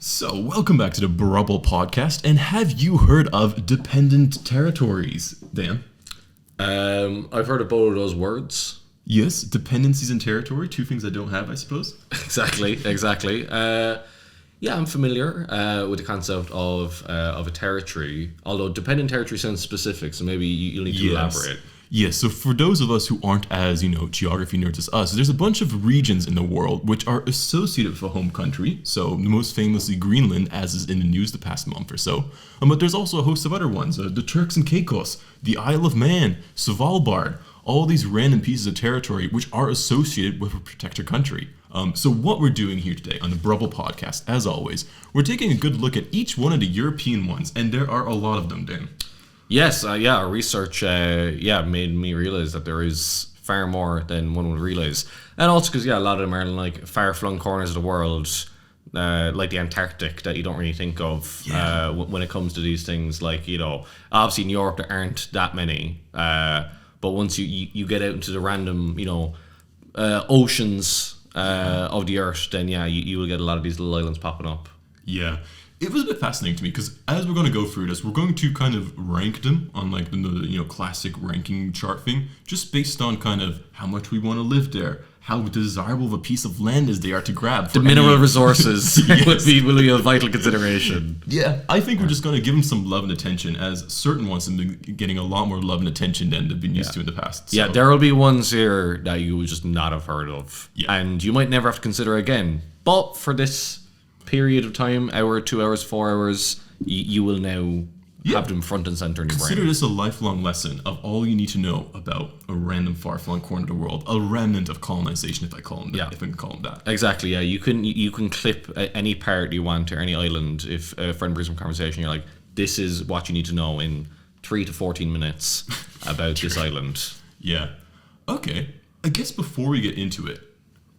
So, welcome back to the BRUBBLE podcast, and have you heard of Dependent Territories, Dan? I've heard of both of those words. Yes, dependencies and territory, two things I don't have, I suppose. Exactly. Yeah, I'm familiar with the concept of a territory, although dependent territory sounds specific, so maybe you'll need to elaborate. Yes, so for those of us who aren't as, geography nerds as us, there's a bunch of regions in the world which are associated with a home country. So most famously Greenland, as is in the news the past month or so. But there's also a host of other ones, the Turks and Caicos, the Isle of Man, Svalbard, all these random pieces of territory which are associated with a protector country. So what we're doing here today on the BRUBBLE podcast, as always, we're taking a good look at each one of the European ones, and there are a lot of them, Dan. Yes, our research made me realize that there is far more than one would realize. And also because, a lot of them are in like far-flung corners of the world, like the Antarctic, that you don't really think of when it comes to these things. Like, obviously in Europe there aren't that many, but once you get out into the random, oceans of the earth, then you will get a lot of these little islands popping up. Yeah. It was a bit fascinating to me because as we're going to go through this, we're going to kind of rank them on like the classic ranking chart thing, just based on kind of how much we want to live there, how desirable of a piece of land is they are to grab. The mineral resources will be a vital consideration. Yeah, I think we're just going to give them some love and attention, as certain ones have been getting a lot more love and attention than they've been used to in the past. So. Yeah, there will be ones here that you would just not have heard of, and you might never have to consider again. But for this period of time, hour, 2 hours, 4 hours, you will now have them front and center in your brain. Consider this a lifelong lesson of all you need to know about a random far-flung corner of the world, a remnant of colonization, if I can call them that. Exactly. Yeah, you can clip any part you want or any island. If a friend brings up a conversation, you're like, this is what you need to know in 3 to 14 minutes about this island. Yeah. Okay. I guess before we get into it,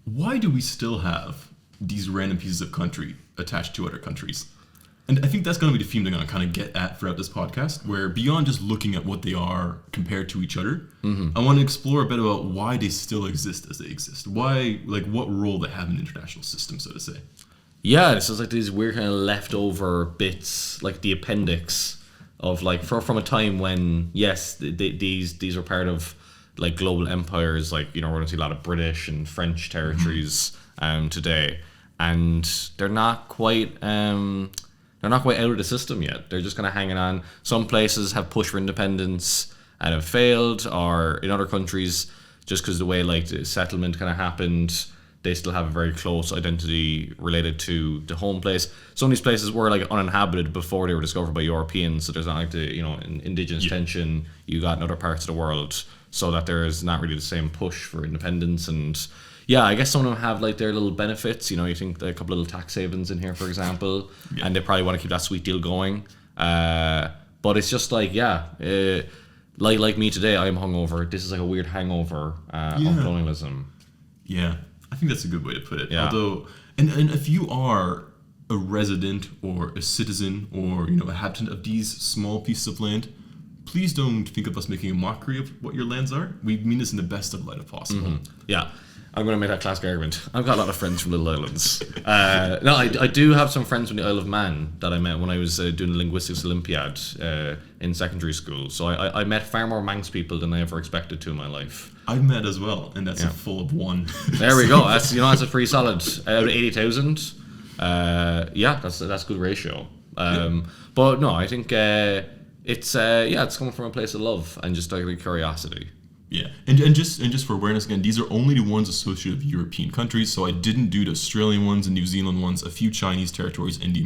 why do we still have these random pieces of country attached to other countries? And I think that's going to be the theme they're going to kind of get at throughout this podcast, where beyond just looking at what they are compared to each other, I want to explore a bit about why they still exist as they exist. Why, like, what role they have in the international system, so to say. Yeah, this is like these weird kind of leftover bits, like the appendix of like from a time when, yes, these are part of like global empires. Like, we're going to see a lot of British and French territories today, and they're not quite out of the system yet. They're just kind of hanging on. Some places have pushed for independence and have failed, or in other countries, just because the way like the settlement kind of happened, they still have a very close identity related to the home place. Some of these places were like uninhabited before they were discovered by Europeans, so there's not like the indigenous tension you got in other parts of the world, so that there is not really the same push for independence. And I guess some of them have like their little benefits. You think a couple little tax havens in here, for example, and they probably want to keep that sweet deal going. But it's just like, like me today, I'm hungover. This is like a weird hangover of colonialism. Yeah, I think that's a good way to put it. Yeah. Although, and if you are a resident or a citizen or a habitant of these small pieces of land, please don't think of us making a mockery of what your lands are. We mean this in the best of light if possible. Yeah. I'm going to make that classic argument. I've got a lot of friends from little islands. No, I do have some friends from the Isle of Man that I met when I was doing the Linguistics Olympiad in secondary school. So I met far more Manx people than I ever expected to in my life. I've met as well, and that's a full of one. There we go. That's that's a pretty solid out of 80,000. That's a good ratio. But no, I think it's coming from a place of love and just like curiosity. Yeah, and just for awareness again, these are only the ones associated with European countries, so I didn't do the Australian ones and New Zealand ones, a few Chinese territories, and the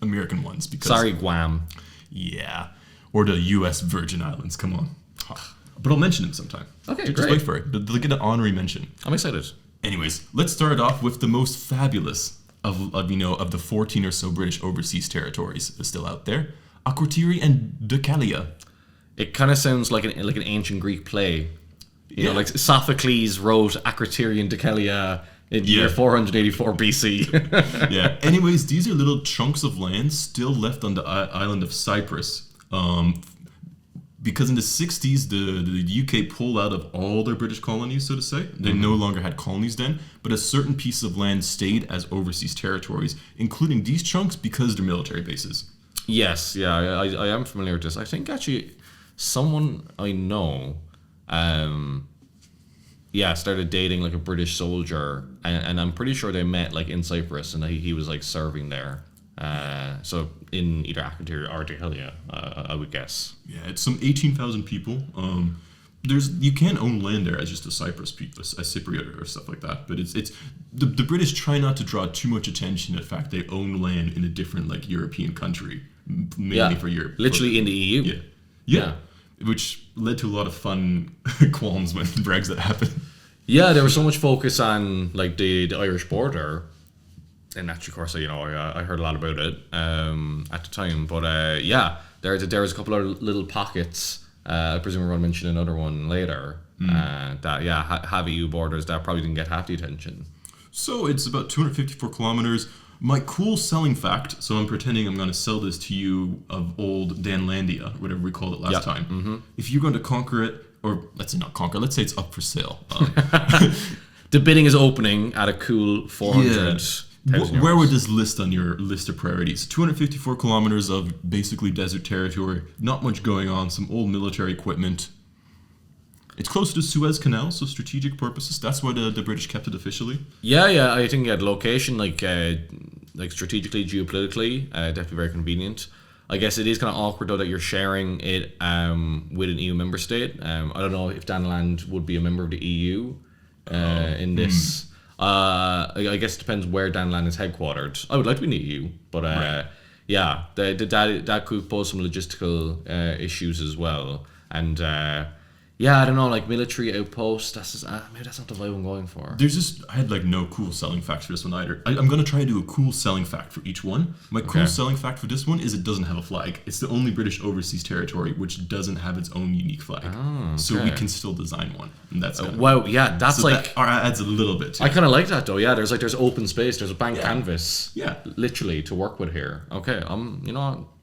American ones. Because sorry, Guam. Yeah, or the U.S. Virgin Islands, come on. But I'll mention them sometime. Okay, just great. Wait for it. They'll get an honorary mention. I'm excited. Anyways, let's start off with the most fabulous of the 14 or so British overseas territories that are still out there, Akrotiri and Deucalion. It kind of sounds like an ancient Greek play. Like Sophocles wrote Akrotiri and Deucalion in year 484 BC. Yeah. Anyways, these are little chunks of land still left on the island of Cyprus, because in the 60s, the UK pulled out of all their British colonies, so to say. They no longer had colonies then, but a certain piece of land stayed as overseas territories, including these chunks because they're military bases. Yes, yeah, I am familiar with this. I think actually someone I know, started dating like a British soldier, and I'm pretty sure they met like in Cyprus, and he was like serving there. So in either Akintyre or Ardehelia, I would guess. Yeah, it's some 18,000 people. You can own land there as just a Cyprus people, a Cypriot or stuff like that. But it's the British try not to draw too much attention to the fact they own land in a different like European country, mainly for Europe. Literally in the EU. Yeah. Which led to a lot of fun qualms when Brexit happened. Yeah, there was so much focus on like the Irish border. And actually, of course, I heard a lot about it at the time. But there was a couple of little pockets. I presume we're going to mention another one later. That have EU borders that probably didn't get half the attention. So it's about 254 kilometers. My cool selling fact. So I'm pretending I'm going to sell this to you of old Danlandia, whatever we called it last time. Mm-hmm. If you're going to conquer it, or let's say not conquer, let's say it's up for sale. The bidding is opening at a cool 400. Where would this list on your list of priorities? 254 kilometers of basically desert territory, not much going on, some old military equipment. It's close to the Suez Canal, so strategic purposes. That's why the British kept it officially. Yeah, I think at location, like strategically, geopolitically, definitely very convenient. I guess it is kind of awkward though that you're sharing it with an EU member state. I don't know if Danland would be a member of the EU in this. I guess it depends where Danland is headquartered. I would like to be in the EU, but that could pose some logistical issues as well. And I don't know, like military outpost. That's just, maybe that's not the vibe I'm going for. I had like no cool selling facts for this one either. I'm gonna try to do a cool selling fact for each one. My cool selling fact for this one is it doesn't have a flag. It's the only British overseas territory which doesn't have its own unique flag. So we can still design one, and that's that adds a little bit to I kind of like that though. Yeah, there's open space. There's a blank canvas. Yeah, literally to work with here. Okay,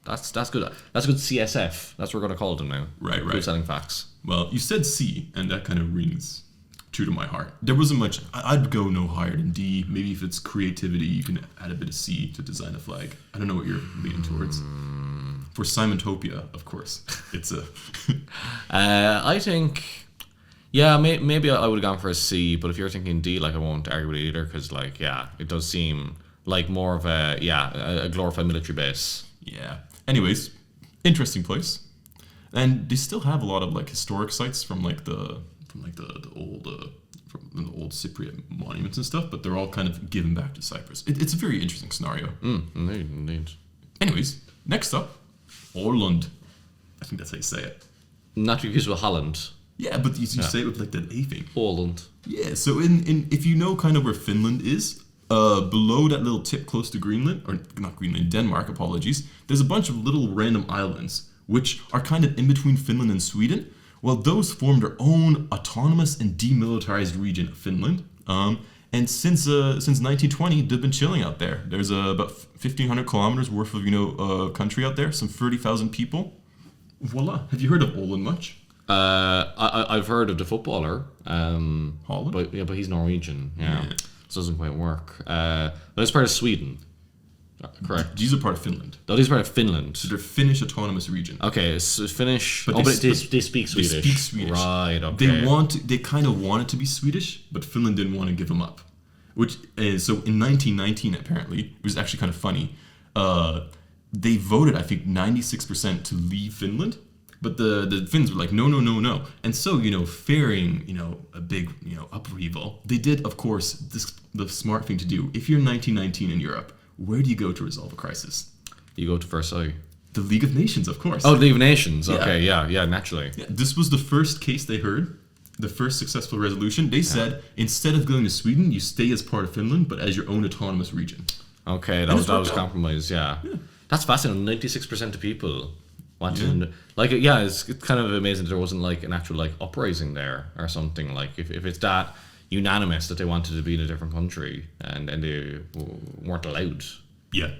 that's good. That's good CSF. That's what we're gonna call them now. Right. Cool selling facts. Well, you said C, and that kind of rings true to my heart. There wasn't much. I'd go no higher than D. Maybe if it's creativity, you can add a bit of C to design a flag. I don't know what you're leaning towards. For Simontopia, of course, it's a. I think, maybe I would have gone for a C. But if you're thinking D, like I won't argue with it either, because it does seem like more of a glorified military base. Yeah. Anyways, interesting place. And they still have a lot of like historic sites from the old Cypriot monuments and stuff, but they're all kind of given back to Cyprus. It's a very interesting scenario. Indeed. Anyways, next up, Åland. I think that's how you say it. Not to confuse with Holland. Yeah, but you say it with like that A thing. Åland. Yeah, so in if you know kind of where Finland is, below that little tip close to Greenland, or not Greenland, Denmark, apologies, there's a bunch of little random islands which are kind of in between Finland and Sweden. Well, those form their own autonomous and demilitarized region of Finland. And since 1920, they've been chilling out there. There's about 1,500 kilometers worth of country out there, some 30,000 people. Voila. Have you heard of Åland much? I've heard of the footballer. Holland? But he's Norwegian. Yeah. So it doesn't quite work. But it's part of Sweden. Correct. These are part of Finland. No, these are part of Finland. So they're Finnish autonomous region. Okay, so Finnish. But they speak Swedish. They speak Swedish. Right. Okay. They kind of want it to be Swedish, but Finland didn't want to give them up. So in 1919, apparently, it was actually kind of funny. They voted, I think, 96% to leave Finland, but the Finns were like, no. And so, fearing, a big, upheaval, they did, of course, the smart thing to do. If you're 1919 in Europe, where do you go to resolve a crisis? You go to Versailles. The League of Nations, of course. Oh, the League of Nations. Okay, yeah, naturally. Yeah, this was the first case they heard, the first successful resolution. They said, instead of going to Sweden, you stay as part of Finland, but as your own autonomous region. Okay, that was compromise, yeah. That's fascinating. 96% of people wanted it's kind of amazing that there wasn't like an actual like uprising there or something. Like if it's that unanimous that they wanted to be in a different country and they weren't allowed. Yeah.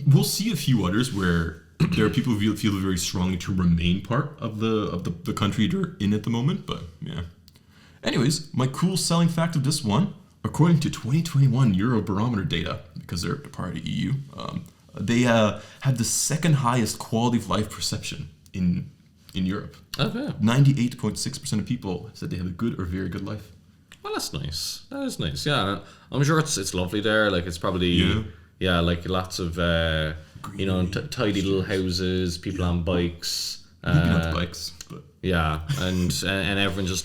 We'll see a few others where there are people who feel very strongly to remain part of the country they're in at the moment. But yeah. Anyways, my cool selling fact of this one, according to 2021 Eurobarometer data, because they're part of the EU, they had the second highest quality of life perception in Europe. Okay. 98.6% of people said they have a good or very good life. Well, that's nice. That is nice. Yeah, I'm sure it's lovely there. Like it's probably like lots of tidy little houses, people on bikes. Maybe not bikes, but yeah, and everyone's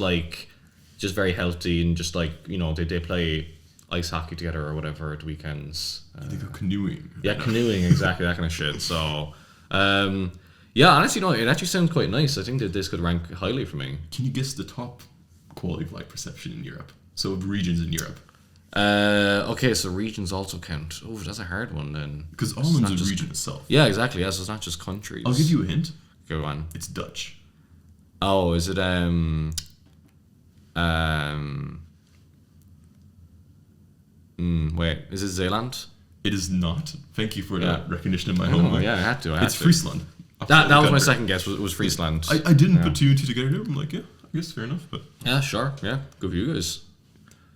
just very healthy and just like they play ice hockey together or whatever at the weekends. they go canoeing. Yeah, canoeing, exactly that kind of shit. So, honestly, it actually sounds quite nice. I think that this could rank highly for me. Can you guess the top quality of life perception in Europe? So of regions in Europe. Okay, so regions also count. Oh, that's a hard one then. Because Holland's a region itself. Yeah, exactly. Yeah, so it's not just countries. I'll give you a hint. Go on. It's Dutch. Oh, is it wait, is it Zeeland? It is not. Thank you for the recognition of my homework. Yeah, I had to. It's Friesland. That was my second guess. Was Friesland. I didn't put two and two together. I'm like, yeah, I guess fair enough. But yeah, sure. Yeah, good for you guys.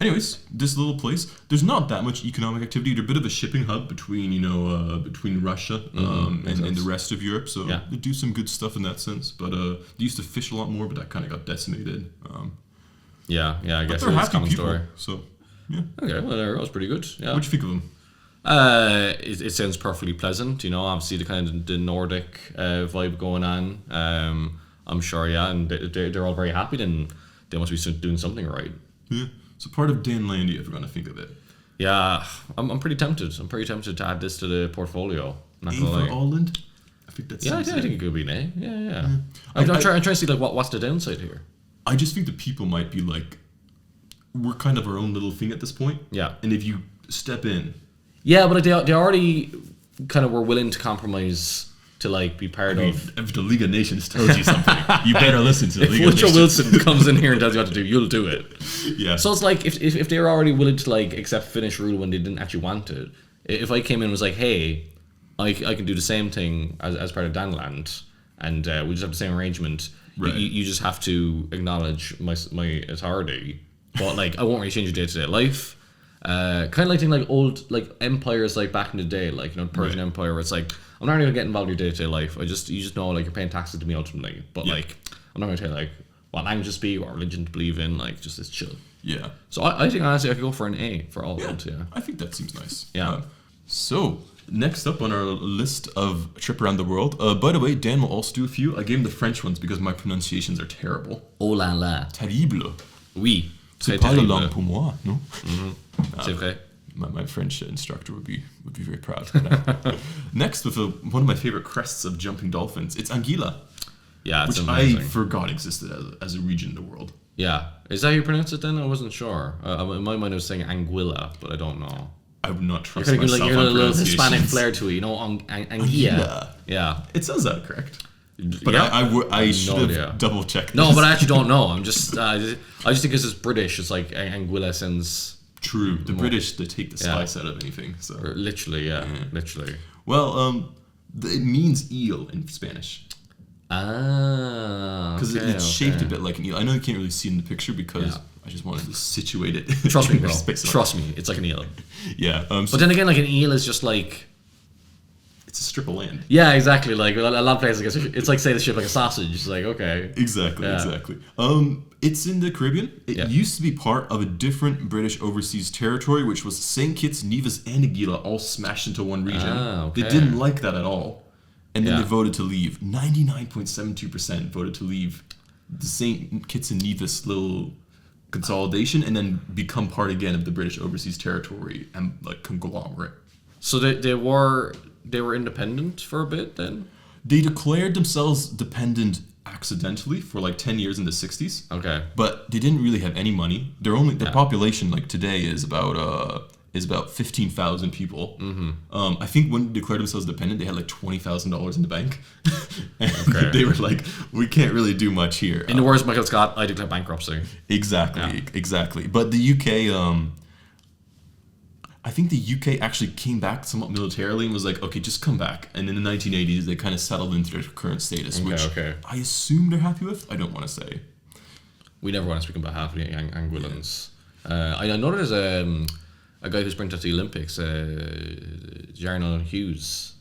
anyways, this little place, there's not that much economic activity. They're a bit of a shipping hub between between Russia and the rest of Europe. So they do some good stuff in that sense. But they used to fish a lot more, but that kind of got decimated. I guess they're it's a happy common people. story. So yeah. Okay, well, that was pretty good. Yeah. What do you think of them? It sounds perfectly pleasant. Obviously the kind of the Nordic vibe going on. I'm sure, and they're all very happy. Then they must be doing something right. Yeah. So part of Danlandia, if we're gonna think of it. Yeah, I'm pretty tempted. I'm pretty tempted to add this to the portfolio. Not A gonna for lie. Holland? I think that's I think it could be an A. Yeah. I'm trying to see what's the downside here. I just think the people might be like, we're kind of our own little thing at this point. Yeah. And if you step in. Yeah, but they already kind of were willing to compromise to be part of. If the League of Nations tells you something, you better listen to the League of Woodrow Nations. Wilson comes in here and tells you what to do, you'll do it. Yeah. So it's like if they were already willing to accept Finnish rule when they didn't actually want it. If I came in and was like, hey, I can do the same thing as part of Danland, and we just have the same arrangement. Right. You just have to acknowledge my authority, but I won't really change your day-to-day life. Kind of like old empires back in the day, the Persian Empire, where it's I'm not really gonna get involved in your day-to-day life. You just know you're paying taxes to me ultimately, but I'm not gonna tell you what language to speak, what religion to believe in. Just it's chill. Yeah. So I think honestly I could go for an A for all of them. Yeah. I think that seems nice. Yeah. So next up on our list of trip around the world. By the way, Dan will also do a few. I gave him the French ones because my pronunciations are terrible. Oh la la. Terrible. Oui. C'est pas la langue pour moi, no? C'est vrai. My French instructor would be very proud. Next, with one of my favorite crests of jumping dolphins, it's Anguilla. Yeah, it's which amazing. I forgot existed as a region in the world. Yeah, is that how you pronounce it then? I wasn't sure. In my mind, I was saying Anguilla, but I don't know. I would not trust You're myself you're on a little pronunciations. Hispanic flair to it, Anguilla. Anguilla. Yeah. It sounds that correct. But yeah. I should have double checked. No, but I actually don't know. I'm just I just think it's British. It's Anguilla sounds true. The British, they take the spice out of anything. So literally, literally. Well, it means eel in Spanish. Ah, because it's shaped a bit like an eel. I know you can't really see it in the picture because I just wanted to situate it. Trust me, bro. Trust me, it's like an eel. Yeah. But then again, an eel is just it's a strip of land. Yeah, exactly. A lot of places, it's say the shape like a sausage. It's okay. Exactly. It's in the Caribbean. It used to be part of a different British overseas territory, which was St. Kitts, Nevis, and Anguilla all smashed into one region. Ah, okay. They didn't like that at all. And then they voted to leave. 99.72% voted to leave the St. Kitts and Nevis little consolidation and then become part again of the British overseas territory and conglomerate. So they were independent for a bit then? They declared themselves dependent accidentally for 10 years in the 60s. Okay. But they didn't really have any money. Their population today is about 15,000 people. Mm-hmm. I think when they declared themselves dependent, they had $20,000 in the bank. And they were we can't really do much here. In the words of Michael Scott, I declare bankruptcy. Exactly. But the UK, I think the UK actually came back somewhat militarily and was like, okay, just come back. And in the 1980s, they kind of settled into their current status, which I assume they're happy with. I don't want to say. We never want to speak on behalf of the Anguillans. I know there's a guy who's been to the Olympics, Jarno Hughes,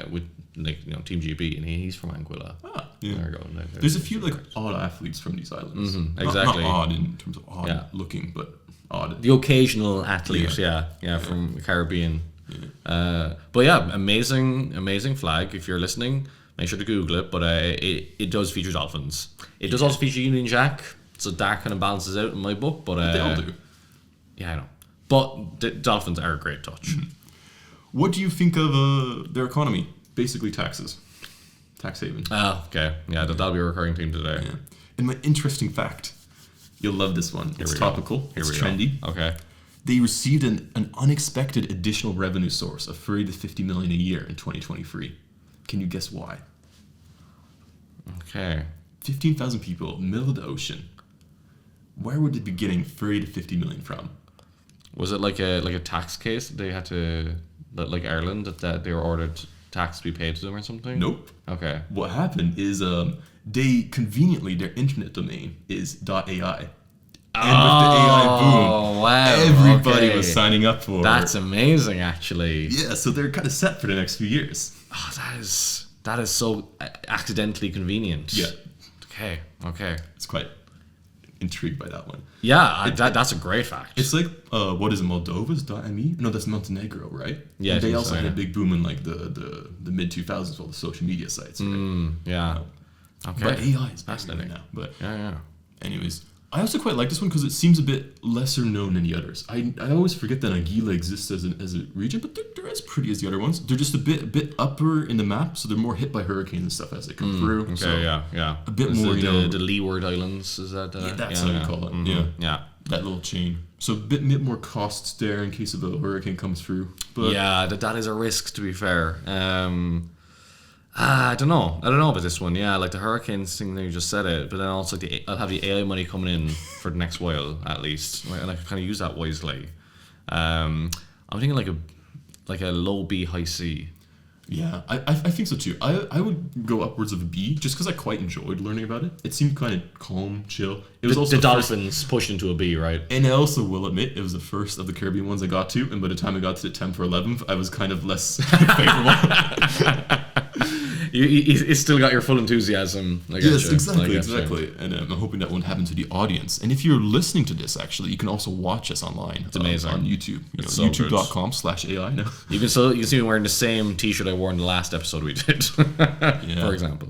with Team GB, and he's from Anguilla. Yeah. There we go. There's a few odd athletes from these islands. Exactly. Not odd in terms of odd looking, but odd. The occasional athlete, from the Caribbean. Yeah. But yeah, amazing flag. If you're listening, make sure to Google it. But it does feature dolphins. It does also feature Union Jack, so that kind of balances out in my book. But they all do. Yeah, I know. But the dolphins are a great touch. What do you think of their economy? Basically taxes. Tax haven. Oh, okay. Yeah, that'll be a recurring theme today. Yeah. And my interesting fact, you'll love this one. It's topical. It's trendy. Okay. They received an unexpected additional revenue source of 30 to 50 million a year in 2023. Can you guess why? Okay. 15,000 people, middle of the ocean. Where would they be getting 30 to 50 million from? Was it like a tax case that they had to, like Ireland, that they were ordered tax to be paid to them or something? Nope. Okay. What happened is they conveniently, their internet domain is .ai. And with the AI boom, wow, everybody was signing up for it. That's amazing, actually. Yeah, so they're kind of set for the next few years. Oh, that is so accidentally convenient. Yeah. Okay. It's quite intrigued by that one. Yeah, that's a great fact. It's like, what is it, Moldova's .me? No, that's Montenegro, right? Yeah, and they also had a big boom in like the mid 2000s with all the social media sites, right? Yeah. Okay. But AI is fascinating now. But yeah. Anyways, I also quite like this one because it seems a bit lesser known than the others. I always forget that Anguilla exists as a region, but they're as pretty as the other ones. They're just a bit upper in the map, so they're more hit by hurricanes and stuff as they come through. Okay, so yeah. A bit more, the Leeward Islands, is that? That's how you call it. Yeah. That little chain. So a bit more costs there in case of a hurricane comes through. But yeah, that is a risk, to be fair. I don't know about this one. Yeah, like the hurricanes thing that you just said it, but then also I'll have the AI money coming in for the next while at least, and I can kind of use that wisely. I'm thinking like a low B, high C. Yeah, I think so too. I would go upwards of a B just because I quite enjoyed learning about it. It seemed kind of calm, chill. It was also the dolphins pushed into a B, right? And I also will admit it was the first of the Caribbean ones I got to, and by the time I got to the 10th or 11th, I was kind of less favorable. You still got your full enthusiasm. Yes, exactly. And I'm hoping that won't happen to the audience. And if you're listening to this, actually, you can also watch us online. It's amazing. On YouTube. So YouTube.com/AI now. You can see me wearing the same t-shirt I wore in the last episode we did, for example.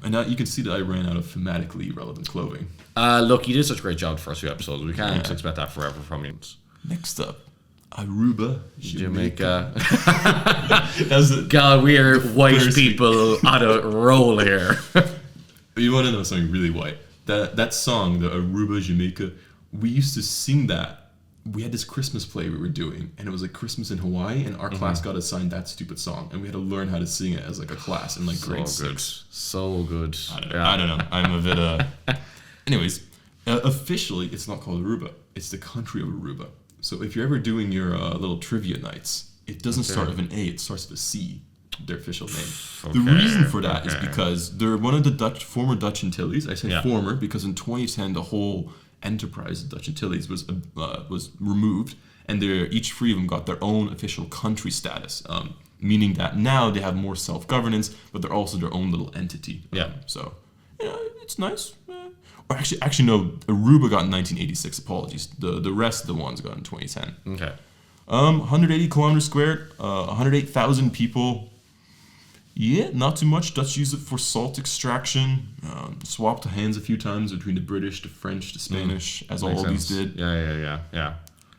And now you can see that I ran out of thematically relevant clothing. Look, you did such a great job the first few episodes. We can't expect that forever from you. Next up, Aruba, Jamaica. God, we are white people on a roll here. You want to know something really white? That song, the Aruba, Jamaica, we used to sing that. We had this Christmas play we were doing, and it was like Christmas in Hawaii, and our class got assigned that stupid song, and we had to learn how to sing it as like a class in like grade 6. So good. I don't know. I'm a bit. Anyways, officially, it's not called Aruba. It's the country of Aruba. So if you're ever doing your little trivia nights, it doesn't start with an A, it starts with a C, their official name. The reason for that is because they're one of the former Dutch Antilles. I say former because in 2010 the whole enterprise of Dutch Antilles was removed, and each three of them got their own official country status, meaning that now they have more self-governance, but they're also their own little entity. So it's nice. Or actually no, Aruba got in 1986. Apologies. The rest of the ones got in 2010. Okay. 180 kilometers squared, 108,000 people. Yeah, not too much. Dutch use it for salt extraction. Swapped hands a few times between the British, the French, the Spanish, as all of these did. Yeah.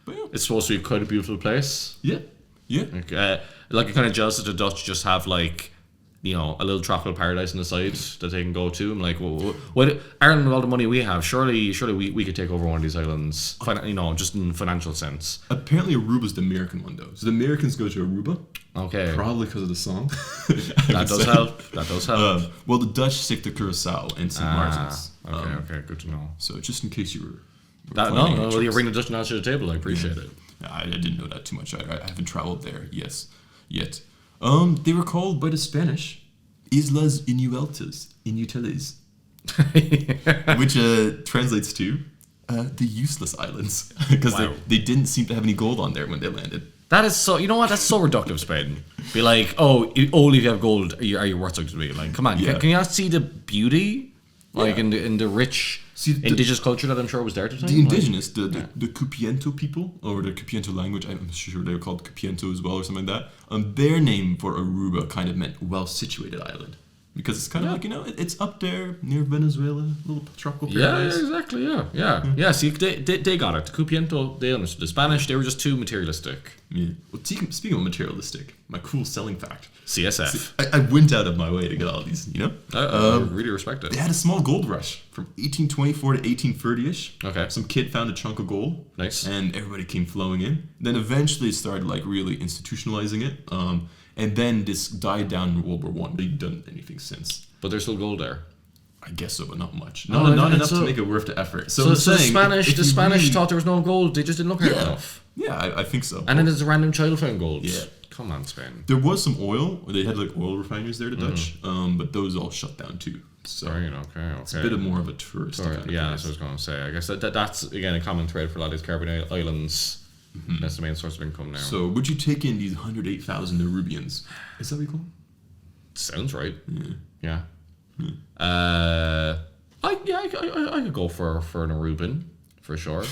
But yeah. It's supposed to be quite a beautiful place. Yeah. Like you're kind of jealous that the Dutch just have like, a little tropical paradise on the side that they can go to. I'm like, what Ireland with all the money we have, surely we could take over one of these islands, just in financial sense. Apparently Aruba's the American one though. So the Americans go to Aruba. Okay. Probably because of the song. That does help. Well, the Dutch stick to Curacao and St. Martin's. Okay, good to know. So just in case you were well, you bring the Dutch knowledge to the table. I appreciate it. I didn't know that too much. I haven't traveled there, yet. They were called by the Spanish Islas Inútiles, which translates to the useless islands, because they didn't seem to have any gold on there when they landed. That is so. You know what? That's so reductive, Spain. Be like, oh, only if you have gold are you worth something to me. Like, come on, can you not see the beauty, like in the rich indigenous culture that I'm sure was there at the time? The indigenous, the Cupiento people, or the Cupiento language, I'm sure they were called Cupiento as well, or something like that. Their name for Aruba kind of meant well-situated island. Because it's kind of like, it's up there near Venezuela, a little tropical paradise. Yeah, exactly, yeah. See, they got it. The Cupiento, they understood. The Spanish, they were just too materialistic. Yeah. Well, speaking of materialistic, my cool selling fact. CSF. See, I went out of my way to get all these, I really respect it. They had a small gold rush from 1824 to 1830-ish. Okay. Some kid found a chunk of gold. Nice. And everybody came flowing in. Then eventually it started like really institutionalizing it. And then this died down in World War One. They've done anything since. But there's still gold there. I guess so, but not much. Not enough to make it worth the effort. So the Spanish thought there was no gold. They just didn't look hard enough. Yeah, I think so. And then there's a random child found gold. Yeah. Come on, Spain. There was some oil. They had like oil refineries there, the Dutch. But those all shut down too. So okay. It's a bit more of a tourist. That's what I was going to say. I guess that's again a common thread for a lot of these Caribbean islands. That's the main source of income now. So would you take in these 108,000 Arubians? Is that what you call them? Sounds right. Yeah. I could go for an Aruban for sure.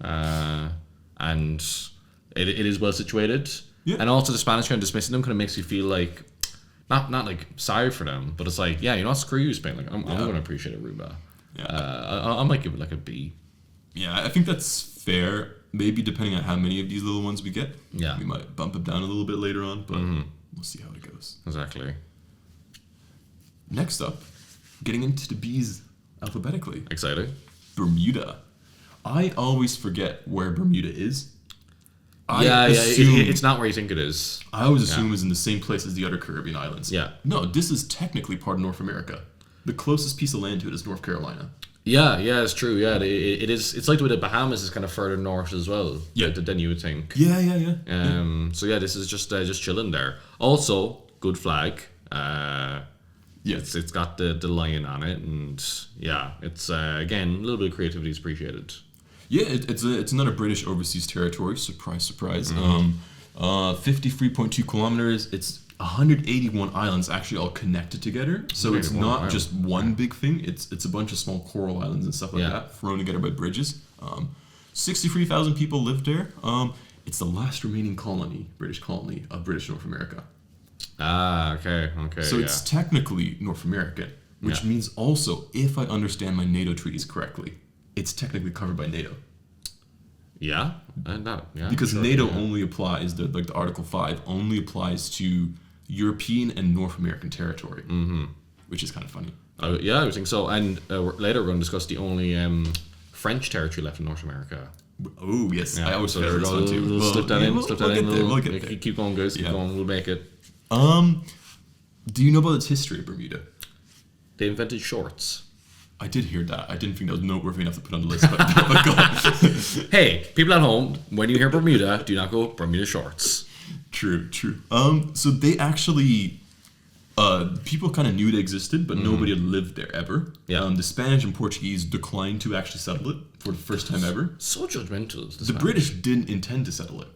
And it is well situated. Yeah. And also the Spanish kind of dismissing them kind of makes you feel like not like sorry for them, but it's like, screw you, Spain. Like I'm going to appreciate Aruba. Yeah. I might give it like a B. Yeah, I think that's fair. Maybe depending on how many of these little ones we get. Yeah. We might bump it down a little bit later on, but we'll see how it goes. Exactly. Next up, getting into the B's alphabetically. Exciting. Bermuda. I always forget where Bermuda is. It's not where you think it is. I always assume it's in the same place as the other Caribbean islands. Yeah. No, this is technically part of North America. The closest piece of land to it is North Carolina. Yeah, it's true. Yeah, it is. It's like the way the Bahamas is kind of further north as well. Yeah. Than you would think. Yeah. So this is just chilling there. Also, good flag. It's got the lion on it, and it's again a little bit of creativity is appreciated. Yeah, it's another British overseas territory. Surprise. 53.2 kilometers. It's 181 islands actually all connected together. So it's not just one big thing. It's a bunch of small coral islands and stuff like that thrown together by bridges. 63,000 people live there. It's the last remaining British colony of British North America. Okay. So it's technically North American, which means also, if I understand my NATO treaties correctly, it's technically covered by NATO. Yeah, because NATO only applies the Article 5 only applies to European and North American territory, which is kind of funny. I would think so. And later we're going to discuss the only French territory left in North America. Oh yes, I always forget this one too. We'll slip that in. We'll get there. Keep going, guys. Keep going. We'll make it. Do you know about its history of Bermuda? They invented shorts. I did hear that. I didn't think that was noteworthy enough to put on the list, but go on. Hey, people at home, when you hear Bermuda, do not go Bermuda shorts. True. So they actually, people kind of knew they existed, but nobody had lived there ever. Yeah. The Spanish and Portuguese declined to actually settle it for the first time ever. So judgmental. The British didn't intend to settle it.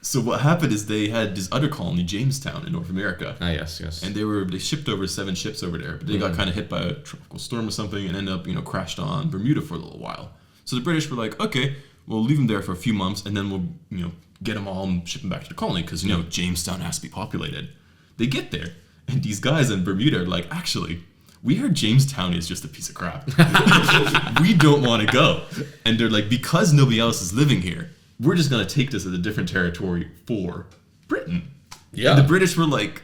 So what happened is they had this other colony, Jamestown, in North America. Yes. And they shipped over 7 ships over there, but they got kind of hit by a tropical storm or something and ended up, crashed on Bermuda for a little while. So the British were like, okay, we'll leave them there for a few months and then we'll, get them all and ship them back to the colony because, Jamestown has to be populated. They get there and these guys in Bermuda are like, actually, we heard Jamestown is just a piece of crap. We don't want to go. And they're like, because nobody else is living here, we're just going to take this as a different territory for Britain. Yeah. And the British were like,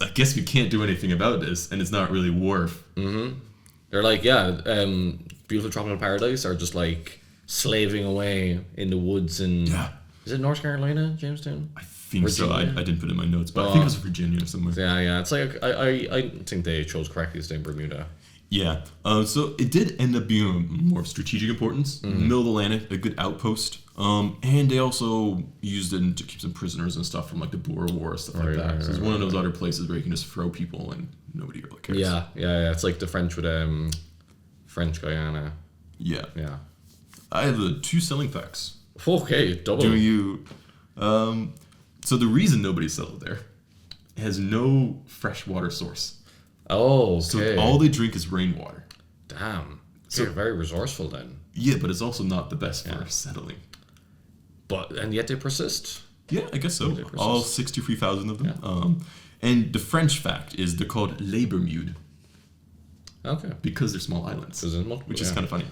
I guess we can't do anything about this, and it's not really worth. They're like, beautiful tropical paradise are just like slaving away in the woods and... Yeah. Is it North Carolina, Jamestown? I think Virginia? So. I didn't put it in my notes, but I think it was Virginia or somewhere. Yeah. It's like, I think they chose correctly to stay in Bermuda. Yeah. So it did end up being more of strategic importance. Middle of the Atlantic, a good outpost. And they also used it to keep some prisoners and stuff from like the Boer War, stuff like that. So it's one of those other places where you can just throw people and nobody really cares. Yeah. It's like the French with French Guyana. Yeah. Yeah. I have the 2 selling facts. Okay, double. Do you? So the reason nobody settled there has no fresh water source. Oh, okay. So all they drink is rainwater. Damn. So you're very resourceful then. Yeah, but it's also not the best for settling. And yet they persist. Yeah, I guess so. All 63,000 of them. Yeah. And the French fact is they're called Les Bermudes. Okay. Because they're small islands. Which is kind of funny.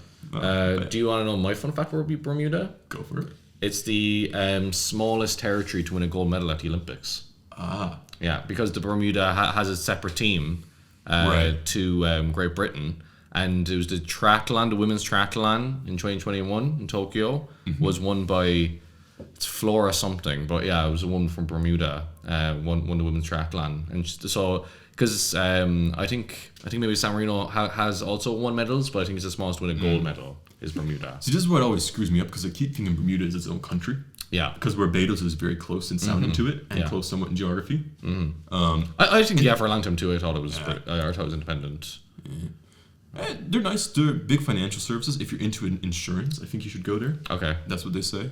Do you want to know my fun fact about Bermuda? Go for it. It's the smallest territory to win a gold medal at the Olympics. Ah. Yeah, because the Bermuda has a separate team to Great Britain. And it was the women's triathlon in 2021 in Tokyo was won by, it's Flora something, but yeah, it was a woman from Bermuda won the women's triathlon. And so, because I think maybe San Marino has also won medals, but I think it's the smallest to win a gold medal is Bermuda. So this is what always screws me up, because I keep thinking Bermuda is its own country. Yeah. Because Barbados is very close in sounding to it, and close somewhat in geography. I think, for a long time too, I thought it was independent. They're nice. They're big financial services. If you're into insurance, I think you should go there. Okay. That's what they say.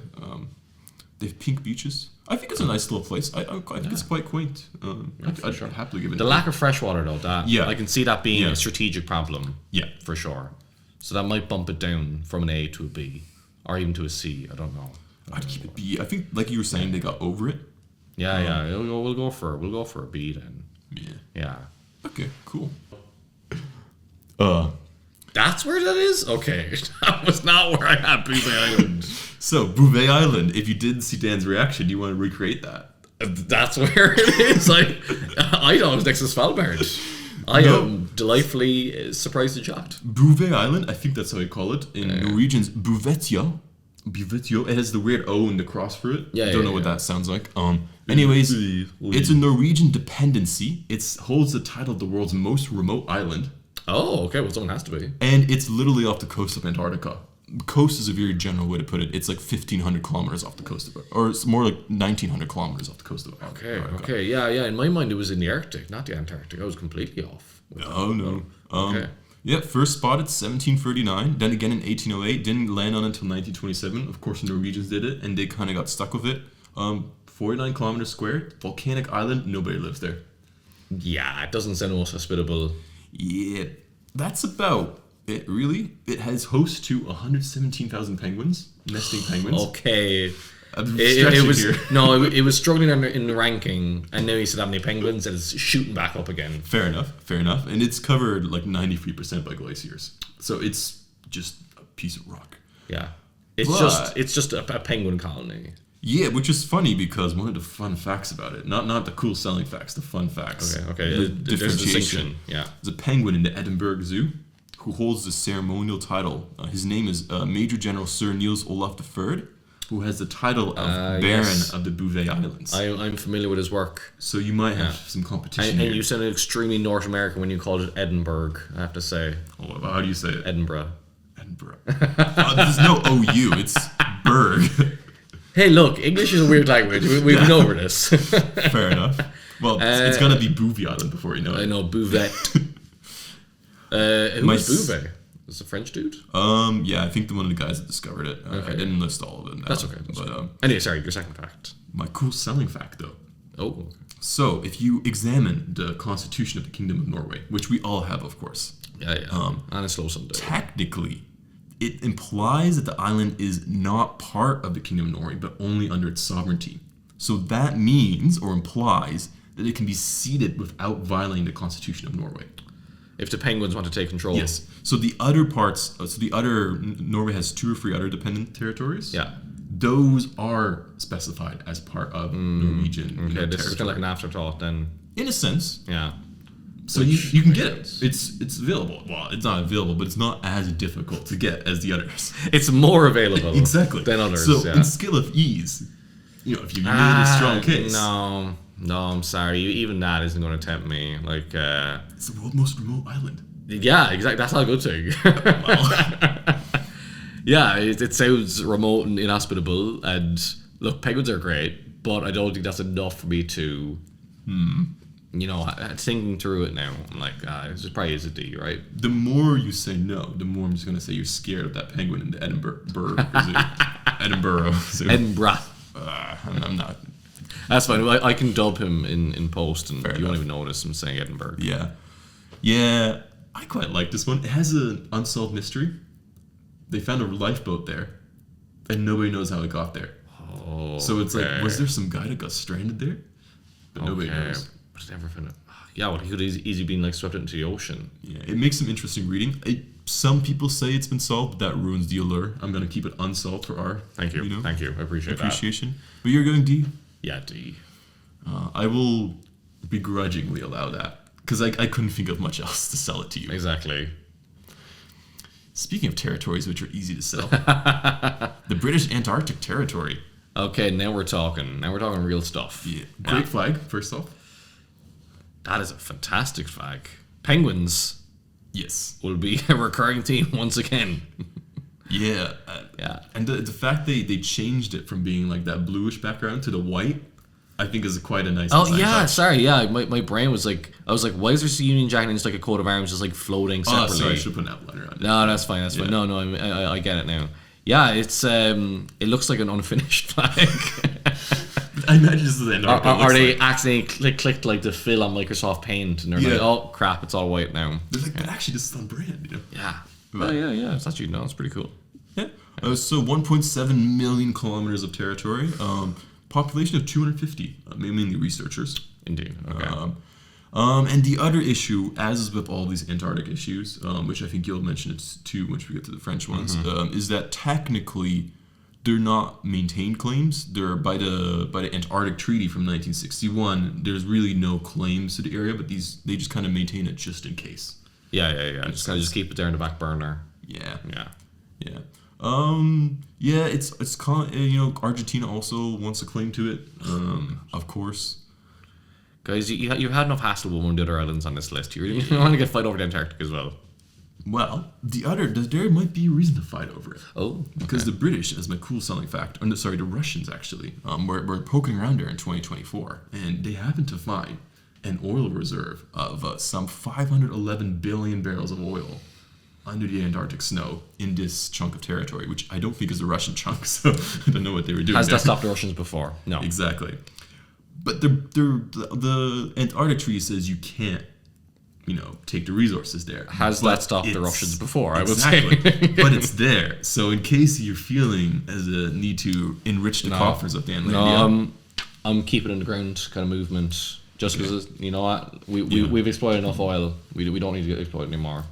They have pink beaches. I think it's a nice little place. I think it's quite quaint. I'd happily give it. The lack of fresh water, though, I can see that being a strategic problem. Yeah, for sure. So that might bump it down from an A to a B, or even to a C. I don't know. I'd keep it B. I think, like you were saying, they got over it. Yeah. We'll go for a B then. Yeah. Okay. Cool. That's where that is? Okay. That was not where I had Bouvet Island. So, Bouvet Island, if you didn't see Dan's reaction, you want to recreate that? That's where it is. I thought it was next to Svalbard. I am delightfully surprised and shocked. Bouvet Island, I think that's how you call it. In Norwegian's Bouvetio. Bouvetio. It has the weird O in the cross for it. Don't know what that sounds like. Anyways, it's a Norwegian dependency. It holds the title of the world's most remote island. Oh, okay. Well, someone has to be. And it's literally off the coast of Antarctica. Coast is a very general way to put it. It's like 1,500 kilometers off the coast of it. Or it's more like 1,900 kilometers off the coast of Antarctica. Okay. Yeah. In my mind, it was in the Arctic, not the Antarctic. I was completely off. No. Yeah, first spotted 1739. Then again in 1808. Didn't land on it until 1927. Of course, the Norwegians did it, and they kind of got stuck with it. 49 kilometers squared. Volcanic island. Nobody lives there. Yeah, it doesn't sound most hospitable. Yeah, that's about it, really. It has hosts to 117,000 penguins, nesting penguins. Okay. It was struggling in the ranking, and now you said how many penguins, and it's shooting back up again. Fair enough. And it's covered like 93% by glaciers. So it's just a piece of rock. Yeah. It's just a penguin colony. Yeah, which is funny because one of the fun facts about it, not the cool selling facts, the fun facts. Okay. The There's a distinction. Yeah. There's a penguin in the Edinburgh Zoo who holds the ceremonial title. His name is Major General Sir Niels Olaf III, who has the title of Baron of the Bouvet Islands. I'm familiar with his work. So you might have some competition here. And you sounded extremely North American when you called it Edinburgh, I have to say. Oh, how do you say it? Edinburgh. There's no OU, it's Berg. Hey, look, English is a weird language. We've been over this. Fair enough. Well, it's going to be Bouvet Island before you know it. I know, Bouvet. Who's Bouvet? Is it a French dude? Yeah, I think one of the guys that discovered it. I didn't list all of them now. That's okay. Anyway, sorry, your second fact. My cool selling fact, though. Oh. So, if you examine the Constitution of the Kingdom of Norway, which we all have, of course. Yeah. On a slow Sunday. Technically, it implies that the island is not part of the Kingdom of Norway, but only under its sovereignty. So that means, or implies, that it can be ceded without violating the Constitution of Norway. If the penguins want to take control. Yes. So the other parts, Norway has 2 or 3 other dependent territories. Yeah. Those are specified as part of Norwegian territory. This is kind of like an afterthought then. In a sense. Yeah. So you can get it. It's available. Well, it's not available, but it's not as difficult to get as the others. It's more available exactly than others. So in scale of ease, if you made a strong case. No, I'm sorry. Even that isn't going to tempt me. Like, it's the world's most remote island. Yeah, exactly. That's not a good thing. Yeah, it sounds remote and inhospitable. And look, penguins are great, but I don't think that's enough for me to, thinking through it now. I'm like, this probably is a D, right? The more you say no, the more I'm just going to say you're scared of that penguin in the Edinburgh Zoo. Edinburgh. I'm not. That's fine. I can dub him in post, and Fair you won't enough. even notice him saying Edinburgh. Yeah. I quite like this one. It has an unsolved mystery. They found a lifeboat there, and nobody knows how it got there. Oh, So it's like, was there some guy that got stranded there? But nobody knows. But never found it. Yeah, well, he could easily been like swept into the ocean. Yeah, it makes some interesting reading. Some people say it's been solved, but that ruins the allure. I'm gonna keep it unsolved for our Thank you. Thank you. I appreciate appreciation. But you're going D. that. Yeah, D. I will begrudgingly allow that because I couldn't think of much else to sell it to you. Exactly. Speaking of territories which are easy to sell, the British Antarctic Territory. Okay, now we're talking. Now we're talking real stuff. Yeah, great flag. First off, That is a fantastic flag. Penguins yes, will be a recurring theme once again. yeah, Yeah. and the fact they changed it from being like that bluish background to the white, I think is quite a nice. Oh design yeah, touch. sorry, yeah. My brain was like, I was like, why is there a Union Jack and just like a coat of arms just like floating Oh, separately? sorry, I should put an outliner on it. No, that's fine. That's fine. No, I get it now. Yeah, it's it looks like an unfinished flag. I imagine this is the Antarctica. Are they accidentally clicked like the fill on Microsoft Paint and they're like, Yeah. oh crap, it's all white now. They're like, but actually, this is on brand, Yeah. Right. Yeah. It's actually it's pretty cool. Yeah. So 1.7 million kilometers of territory. Population of 250, mainly researchers. Indeed. Okay. And the other issue, as is with all these Antarctic issues, which I think you'll mention it too once we get to the French ones, is that technically they're not maintained claims. They're by the Antarctic Treaty from 1961. There's really no claims to the area, but they just kind of maintain it just in case. Yeah. Just kind of just keep it there in the back burner. Yeah. Yeah. Yeah. It's kind of, Argentina also wants a claim to it. Of course. Guys, you had enough hassle with one of the other islands on this list. You want to get fight over the Antarctic as well. Well, there might be a reason to fight over it. Oh, Because the British, as my cool selling fact, the Russians actually, were poking around there in 2024, and they happened to find an oil reserve of some 511 billion barrels of oil under the Antarctic snow in this chunk of territory, which I don't think is a Russian chunk, so I don't know what they were doing has there. that stopped the Russians before? No. Exactly. But the Antarctic Treaty says you can't, take the resources there. Has But that stopped the Russians before? Exactly. I would say. But it's there. So in case you're feeling as a need to enrich the coffers of Danlandia. No, I'm keeping it in the ground kind of movement. Just because, you know what, we've exploited enough oil. We don't need to exploit it anymore.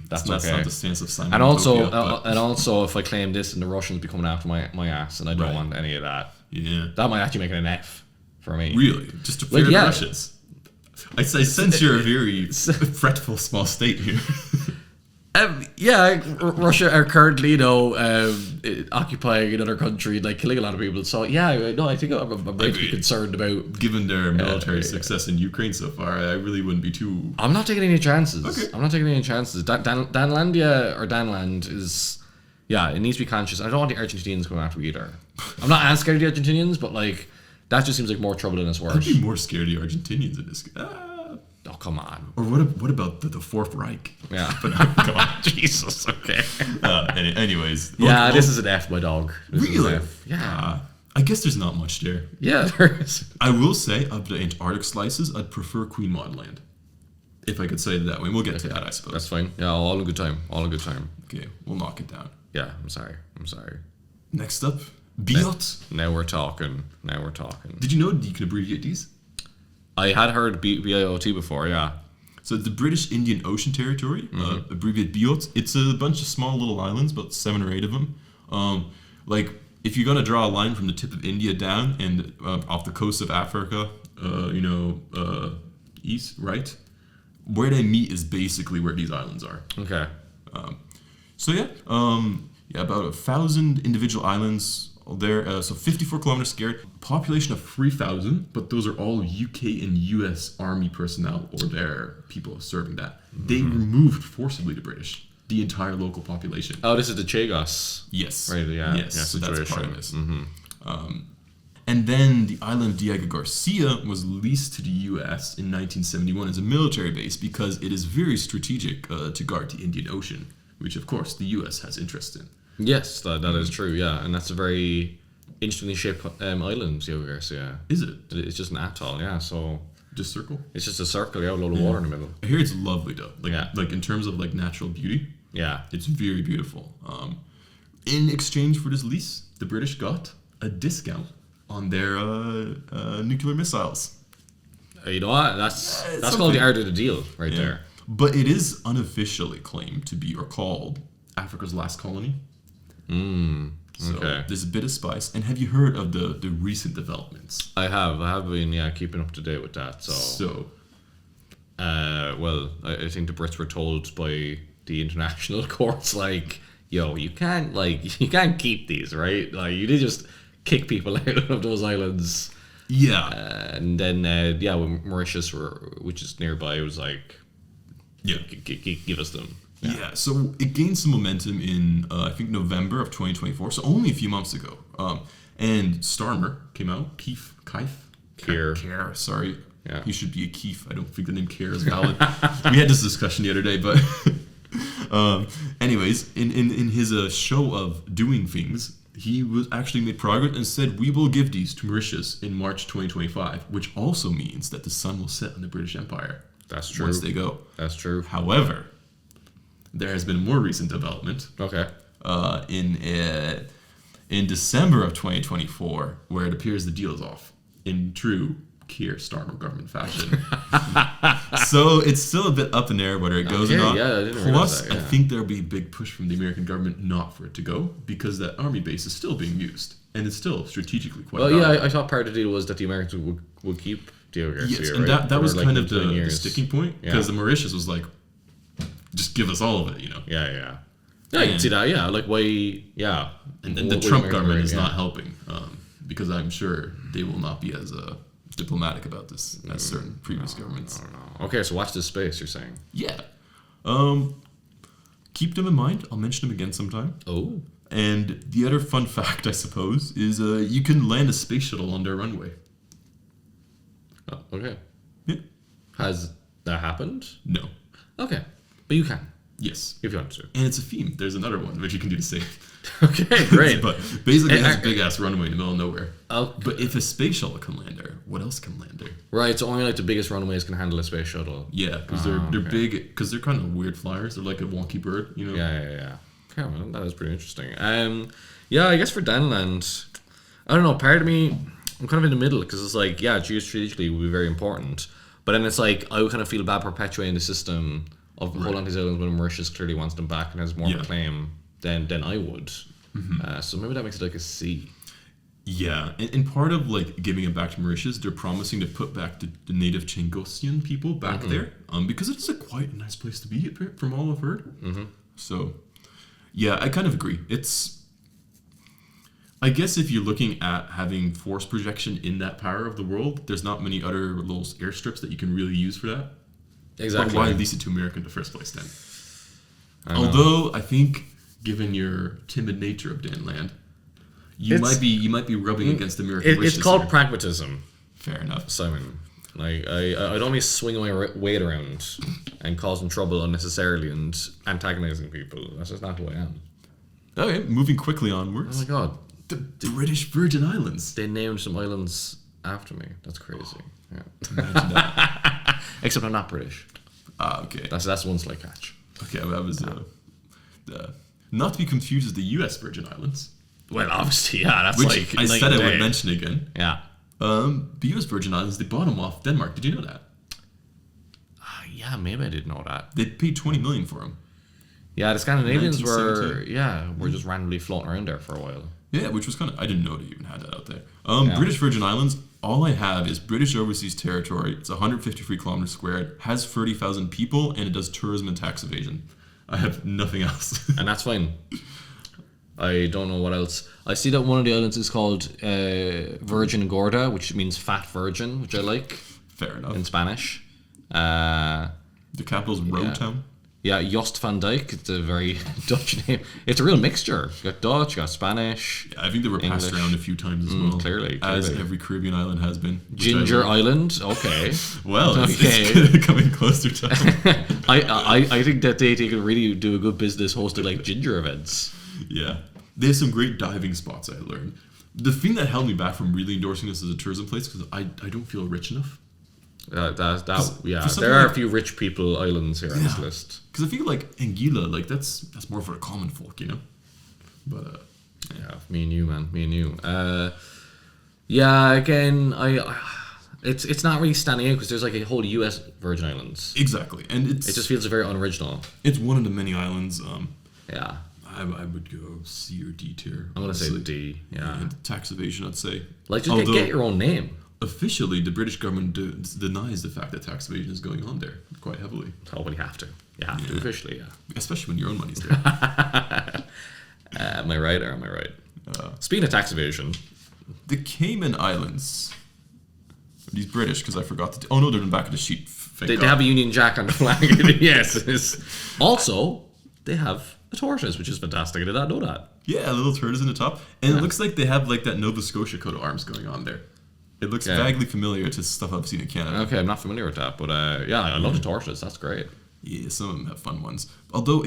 That's okay. not the stance of Simon. And Utopia, also, if I claim this, and the Russians be coming after my ass, and I don't Right. want any of that. yeah. That might actually make it an F for me. Really? Just to fear the yeah. Russians? I sense you're a very fretful small state here. Russia are currently, occupying another country, like killing a lot of people. So I think I'm pretty concerned about. Given their military success in Ukraine so far, I really wouldn't be too. I'm not taking any chances. Okay. I'm not taking any chances. Danlandia or Danland is, it needs to be conscious. I don't want the Argentinians coming after me either. I'm not as scared of the Argentinians, but that just seems like more trouble than it's worth. I'd be more scared of the Argentinians in this. Oh, come on. Or what about the Fourth Reich? Yeah. But come on. Jesus, okay. Anyways. This is an F, my dog. This is Really? an F. Yeah. I guess there's not much there. Yeah, there is. I will say, of the Antarctic slices, I'd prefer Queen Maud Land. If I could say it that way. We'll get to that, I suppose. That's fine. Yeah, all in good time. All in good time. Okay, we'll knock it down. Yeah, I'm sorry. Next up, Biot. Now we're talking. Did you know you can abbreviate these? I had heard BIOT before, yeah. So the British Indian Ocean Territory, abbreviate Biot. It's a bunch of small little islands, about 7 or 8 of them. If you're gonna draw a line from the tip of India down and off the coast of Africa, east, right, where they meet is basically where these islands are. Okay. About 1,000 individual islands They're so 54 kilometers squared, population of 3,000, but those are all UK and US Army personnel or their people serving that. They removed forcibly the British, the entire local population. Oh, this is the Chagos. Yes. Right, yeah. Yes, Yeah, so that's part of this. Mm-hmm. And then the island of Diego Garcia was leased to the US in 1971 as a military base because it is very strategic to guard the Indian Ocean, which of course the US has interest in. Yes, that is true, yeah. And that's a very interestingly shaped island, Diego Garcia. Is it? It's just an atoll, yeah, so... Just circle? It's just a circle, yeah, with a load of water in the middle. I hear it's lovely though. Yeah. Like in terms of like natural beauty, Yeah. it's very beautiful. In exchange for this lease, the British got a discount on their nuclear missiles. You know what? That's something. called the art of the deal right there. But it is unofficially claimed to be or called Africa's last colony. So Okay. there's a bit of spice. And have you heard of the recent developments? I have been keeping up to date with that. So, well, I think the Brits were told by the international courts, like, yo, you can't keep these, right? Like, you did just kick people out of those islands. Yeah. And then, when Mauritius, which is nearby, it was like, Yeah. give us them. Yeah, so it gained some momentum in, I think, November of 2024, so only a few months ago. And Starmer came out, Keir, sorry. Yeah. He should be a Keith. I don't think the name Keir is valid. We had this discussion the other day, but... anyways, in his show of doing things, he was actually made progress and said, we will give these to Mauritius in March 2025, which also means that the sun will set on the British Empire. That's true. Once they go. That's true. However, there has been a more recent development Okay. in December of 2024, where it appears the deal is off in true Keir Starmer government fashion. So it's still a bit up in the air whether it goes or not. Yeah, I didn't realize Plus, that, yeah. I think there'll be a big push from the American government not for it to go because that army base is still being used and it's still strategically quite. Well, valuable. I thought part of the deal was that the Americans would keep Diego Garcia, Yes, right? and that was For, kind of the the sticking point because the Mauritius was like, just give us all of it, you know. Yeah, I can see that. Yeah, like why? Yeah, And the Trump government is not helping because I'm sure they will not be as diplomatic about this as certain previous governments. I don't know. Okay, so watch this space. You're saying? Yeah. Keep them in mind. I'll mention them again sometime. Oh. And the other fun fact, I suppose, is you can land a space shuttle on their runway. Oh, okay. Yeah. Has that happened? No. Okay, but you can Yes. if you want to. And it's a theme. There's another one which you can do the same. Okay, great. But basically, it has a big ass runway in the middle of nowhere. Oh, But if a space shuttle can land there, what else can land there? right. So only like the biggest runways can handle a space shuttle. Yeah, because they're big. Because they're kind of weird flyers. They're like a wonky bird, you know. Yeah. Okay, well, that is pretty interesting. Yeah, I guess for Danland, I don't know. Part of me, I'm kind of in the middle because it's like, yeah, geostrategically would be very important, but then it's like I would kind of feel bad perpetuating the system of hold on to these islands when Mauritius clearly wants them back and has more of a claim than I would. So maybe that makes it like a C. Yeah, and part of like giving it back to Mauritius, they're promising to put back the native Changosian people back there, because it is quite a nice place to be, from all I've heard. So, yeah, I kind of agree. I guess if you're looking at having force projection in that power of the world, there's not many other little airstrips that you can really use for that. Exactly. But why lease it to America in the first place then? I know. Although I think, given your timid nature of Danland, you might be rubbing against American wishes. It's called here. pragmatism, Fair enough. Simon. Like I don't want to swing my weight around and causing trouble unnecessarily and antagonizing people. That's just not who I am. Okay, moving quickly Oh onwards. my god, The British Virgin Islands. they named some islands after me. That's crazy. Yeah. Imagine that. Except I'm not British. Okay. That's one slight catch. Okay, that was not to be confused with the U.S. Virgin Islands, Well, obviously, yeah. That's which like I night said I and would day. mention again. Yeah. The U.S. Virgin Islands, they bought them off Denmark. Did you know that? Yeah, maybe I didn't know that. They paid $20 million for them. Yeah, the Scandinavians were 1972. just randomly floating around there for a while. Yeah, which was kind of, I didn't know they even had that out there. British Virgin Islands, all I have is British Overseas Territory. It's 153 kilometers squared, has 30,000 people, and it does tourism and tax evasion. I have nothing else. And that's fine. I don't know what else. I see that one of the islands is called Virgin Gorda, which means fat virgin, which I like. Fair enough. In Spanish. The capital's Rotown. Yeah, Jost van Dyke. It's a very Dutch name. It's a real mixture. You got Dutch, you got Spanish. Yeah, I think they were passed English. around a few times as well. Clearly. As every Caribbean island has been. Ginger Island. Okay. Well, it's coming closer to I think that they could really do a good business hosting like ginger events. Yeah. They have some great diving spots, I learned. The thing that held me back from really endorsing this as a tourism place, because I don't feel rich enough. There are a few rich people islands here on this list. Because I feel like Anguilla, like that's more for the common folk, you know. But yeah, me and you, man, me and you. Again, it's not really standing out because there's like a whole U.S. Virgin Islands. Exactly, and it just feels very unoriginal. It's one of the many islands. Yeah. I would go C or D tier. I'm gonna say the D. Yeah. And tax evasion, I'd say. Like, just get your own name. Officially, the British government denies the fact that tax evasion is going on there quite heavily. Oh, but you have to. You have to officially, yeah. Especially when your own money's there. Am I right or am I right? Speaking of tax evasion, the Cayman Islands. Are these British? Because I forgot to. Oh no, they're in the back of the sheet. They have a Union Jack on the flag. Yes. Also, they have a tortoise, which is fantastic. I did not know that. Yeah, a little tortoise in the top, and it looks like they have like that Nova Scotia coat of arms going on there. It looks vaguely familiar to stuff I've seen in Canada. Okay, I'm not familiar with that, but I love the tortoise. That's great. Yeah, some of them have fun ones. Although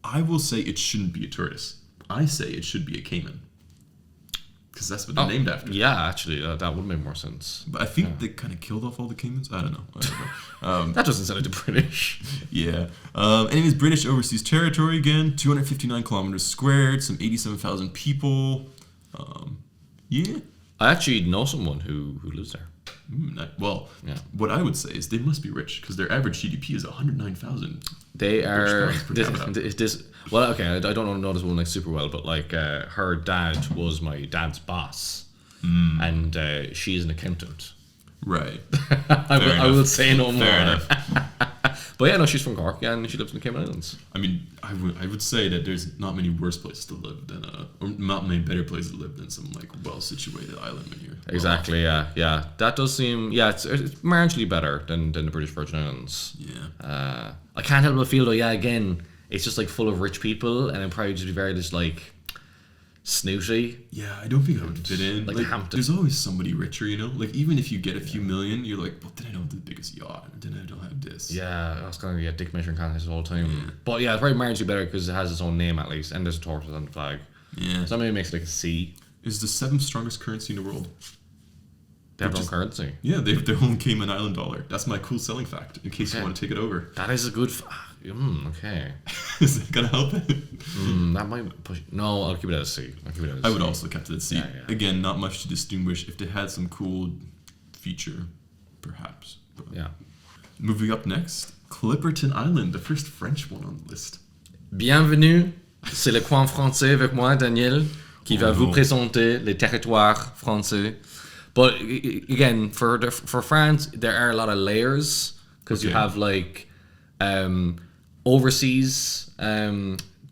I will say it shouldn't be a tortoise. I say it should be a caiman. Because that's what they're named after. Yeah, actually, that would make more sense. But I think they kind of killed off all the caimans. I don't know. That doesn't sound like the British. Yeah. Anyways, British overseas territory again. 259 kilometers squared. Some 87,000 people. Yeah. I actually know someone who lives there. What I would say is they must be rich because their average GDP is 109,000. They are well, okay, I don't know this woman like super well, but like her dad was my dad's boss, and she's an accountant. Right. I will say no more. Fair enough. But yeah, no, she's from Cork, and she lives in the Cayman Islands. I mean, I would say that there's not many worse places to live than or not many better places to live than some like well situated island when you're exactly. Yeah. That does seem it's marginally better than the British Virgin Islands. Yeah. I can't help but feel though. Yeah, again, it's just like full of rich people, and it'd probably just be very just like snooty. Yeah, I don't think I would fit in. Like Hampton. There's always somebody richer, you know. Like even if you get a few million, you're like, but then I don't have the biggest yacht, or then I don't have this. Yeah, I was gonna get dick measuring contest the whole time. But yeah, it's very marginally better because it has its own name at least, and there's a tortoise on the flag. Yeah. So maybe it makes it like a C. Is the 7th strongest currency in the world. They have their own currency. Yeah, they have their own Cayman Island dollar. That's my cool selling fact. In case you want to take it over. That is a good. Okay. Is that gonna help it? That might push. No, I'll keep it as C. I would also keep it at C. Yeah. Again, not much to distinguish. If they had some cool feature, perhaps. But yeah. Moving up next, Clipperton Island, the first French one on the list. Bienvenue, c'est le coin français avec moi, Daniel, qui va vous présenter les territoires français. But again, for France, there are a lot of layers because you have like overseas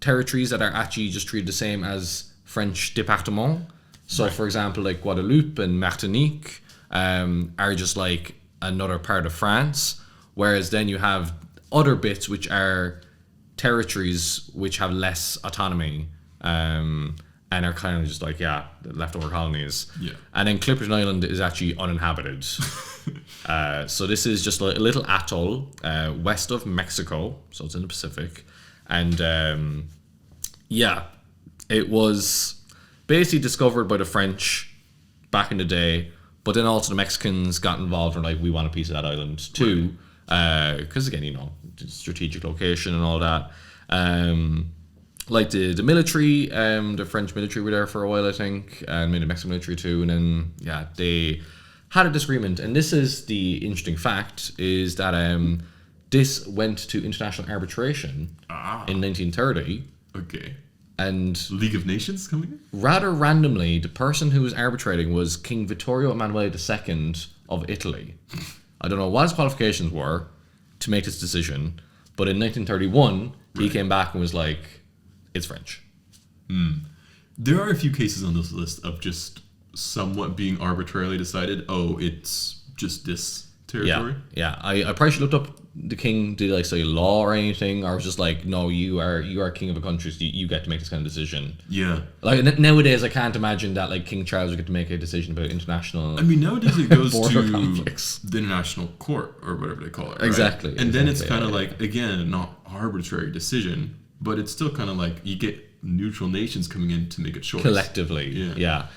territories that are actually just treated the same as French départements. So, for example, like Guadeloupe and Martinique are just like another part of France, whereas then you have other bits which are territories which have less autonomy and are kind of just like leftover colonies. Yeah. And then Clipperton Island is actually uninhabited. So this is just a little atoll west of Mexico, so it's in the Pacific, and it was basically discovered by the French back in the day, but then also the Mexicans got involved and like, we want a piece of that island too, because again, you know, strategic location and all that. Like the military, the French military were there for a while, I think, and maybe the Mexican military too, and then they had a disagreement. And this is the interesting fact, is that this went to international arbitration in 1930. Okay. And League of Nations coming in? Rather randomly, the person who was arbitrating was King Vittorio Emanuele II of Italy. I don't know what his qualifications were to make this decision, but in 1931, he came back and was like, it's French. There are a few cases on this list of just somewhat being arbitrarily decided. Oh, it's just this territory. Yeah. I probably should look up the king. Did like say law or anything, or was just like, no, you are king of a country, so you get to make this kind of decision. Yeah. Like nowadays, I can't imagine that like King Charles would get to make a decision about international. I mean, nowadays it goes border to conflicts. the international court or whatever they call it. Right? Exactly. And then it's kind of yeah. like, again, not arbitrary decision, but it's still kind of like you get neutral nations coming in to make a choice. Collectively. Yeah.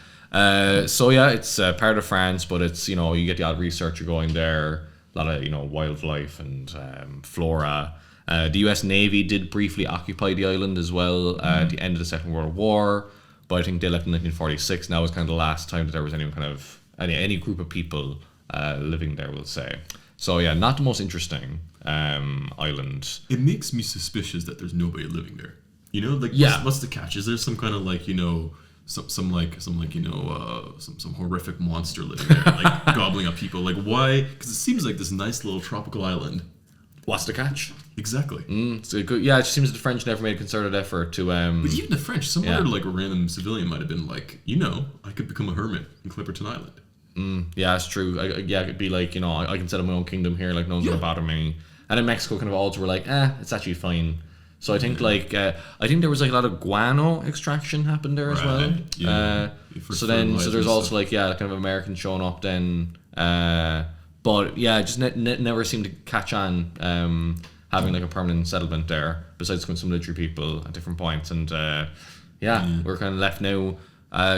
So yeah, it's part of France, but it's, you know, you get the odd researcher going there, a lot of, you know, wildlife and flora. The US Navy did briefly occupy the island as well at the end of the Second World War, but I think they left in 1946. Now was kind of the last time that there was any kind of any group of people living there, we'll say. So yeah, not the most interesting island. It makes me suspicious that there's nobody living there. You know, like what's the catch? Is there some kind of like, you know, some horrific monster living there, like gobbling up people? Like why? Because it seems like this nice little tropical island. What's the catch? Exactly. It's a good, yeah, it just seems the French never made a concerted effort to. But even the French, some other like a random civilian might have been like, you know, I could become a hermit in Clipperton Island. Yeah, it's true. It could be like, you know, I can set up my own kingdom here, like no one's gonna bother me. And in Mexico, kind of also were like, it's actually fine. So I think I think there was like a lot of guano extraction happened there as well. Yeah. So there's also like kind of Americans showing up then. But yeah, it just never seemed to catch on having like a permanent settlement there. Besides some military people at different points, and we're kind of left now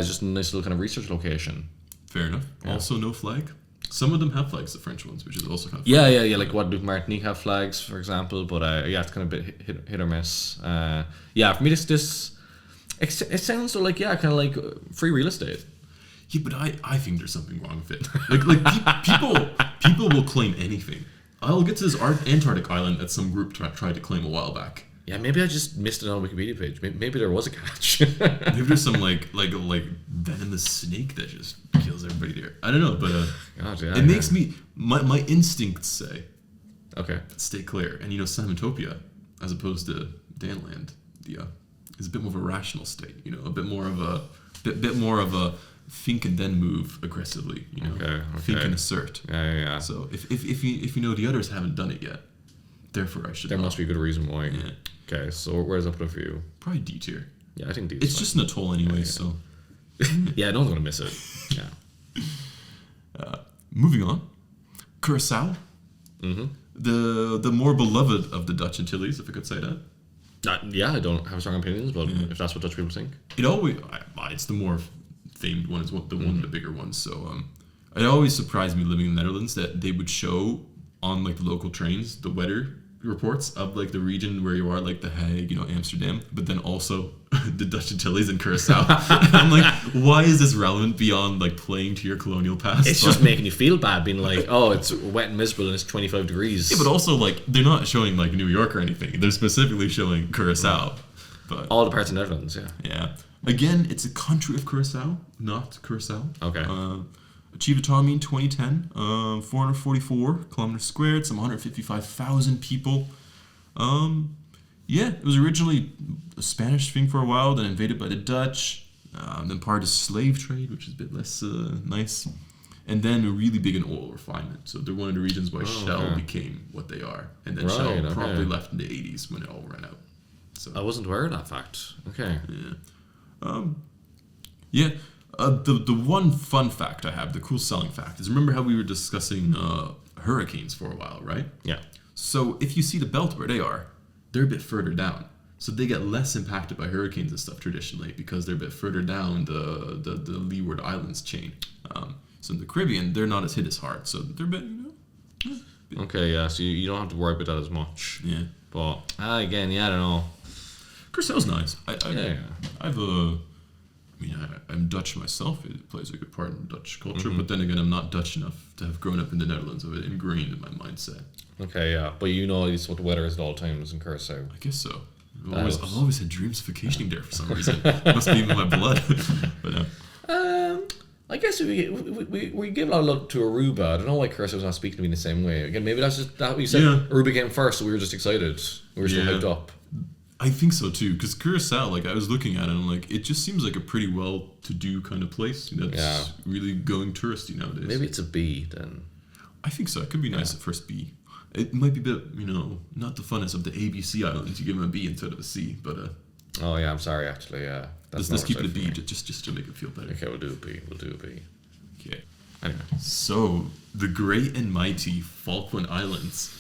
just a nice little kind of research location. Fair enough. Yeah. Also, no flag. Some of them have flags, the French ones, which is also kind of yeah. Like Guadeloupe, Martinique have flags, for example. But it's kind of a bit hit or miss. For me, it sounds so like kind of like free real estate. Yeah, but I think there's something wrong with it. Like people will claim anything. I'll get to this Antarctic island that some group tried to claim a while back. Yeah, maybe I just missed it on the Wikipedia page. Maybe there was a catch. Maybe there's some like venomous snake that just kills everybody there. I don't know, but it makes me my instincts say, okay, stay clear. And you know, Samontopia, as opposed to Danland, is a bit more of a rational state. You know, a bit more of a think and then move aggressively. You know, okay. Think and assert. Yeah. So if you know the others haven't done it yet, therefore I should. There must be a good reason why. Yeah. Okay, so where does that put it for you? Probably D tier. Yeah, I think D. It's just an atoll anyway, so. Yeah, no one's gonna miss it. Yeah. Moving on, Curacao. Mm-hmm. The more beloved of the Dutch Antilles, if I could say that. I don't have strong opinions, but if that's what Dutch people think. It's the more famed one. It's one of the bigger ones. So it always surprised me living in the Netherlands that they would show on like the local trains the weather reports of like the region where you are, like The Hague, you know, Amsterdam, but then also the Dutch Antilles and Curacao. And I'm like, why is this relevant beyond like playing to your colonial past? It's just making you feel bad, being like, oh, it's wet and miserable and it's 25 degrees. Yeah, but also like they're not showing like New York or anything. They're specifically showing Curacao. But all the parts of the Netherlands, yeah. Again, it's a country of Curacao, not Curacao. Okay. Achieved autonomy in 2010, 444 kilometers squared, some 155,000 people. It was originally a Spanish thing for a while, then invaded by the Dutch, then part of slave trade, which is a bit less nice, and then really big in oil refinement. So they're one of the reasons why Shell became what they are, and then Shell probably left in the 80s when it all ran out. So I wasn't aware of that fact. Okay. Yeah. The one fun fact I have, the cool selling fact, is remember how we were discussing hurricanes for a while, right? Yeah. So if you see the belt where they are, they're a bit further down. So they get less impacted by hurricanes and stuff traditionally because they're a bit further down the Leeward Islands chain. So in the Caribbean, they're not as hit as hard. So they're a bit, Okay, yeah. So you don't have to worry about that as much. Yeah. But again, I don't know. Curaçao's nice. I'm Dutch myself. It plays a good part in Dutch culture, but then again, I'm not Dutch enough to have grown up in the Netherlands of it ingrained in my mindset. Okay, yeah, but you know at least what the weather is at all times in Curacao. I guess so. I've always had dreams of vacationing there for some reason. Must be in my blood. But I guess we give a lot of love to Aruba. I don't know why Curaçao's not speaking to me in the same way. Again, maybe that's just that we said Aruba came first, so we were just excited. We were still hyped up. I think so too, because Curacao, like I was looking at it, and I'm like, it just seems like a pretty well-to-do kind of place that's really going touristy nowadays. Maybe it's a B then. I think so. It could be nice at first B. It might be a bit, not the funnest of the ABC islands. You give them a B instead of a C, but Oh yeah, I'm sorry. Actually, yeah. let's keep it a B just to make it feel better. Okay, we'll do a B. We'll do a B. Okay. Anyway. So the great and mighty Falkland Islands.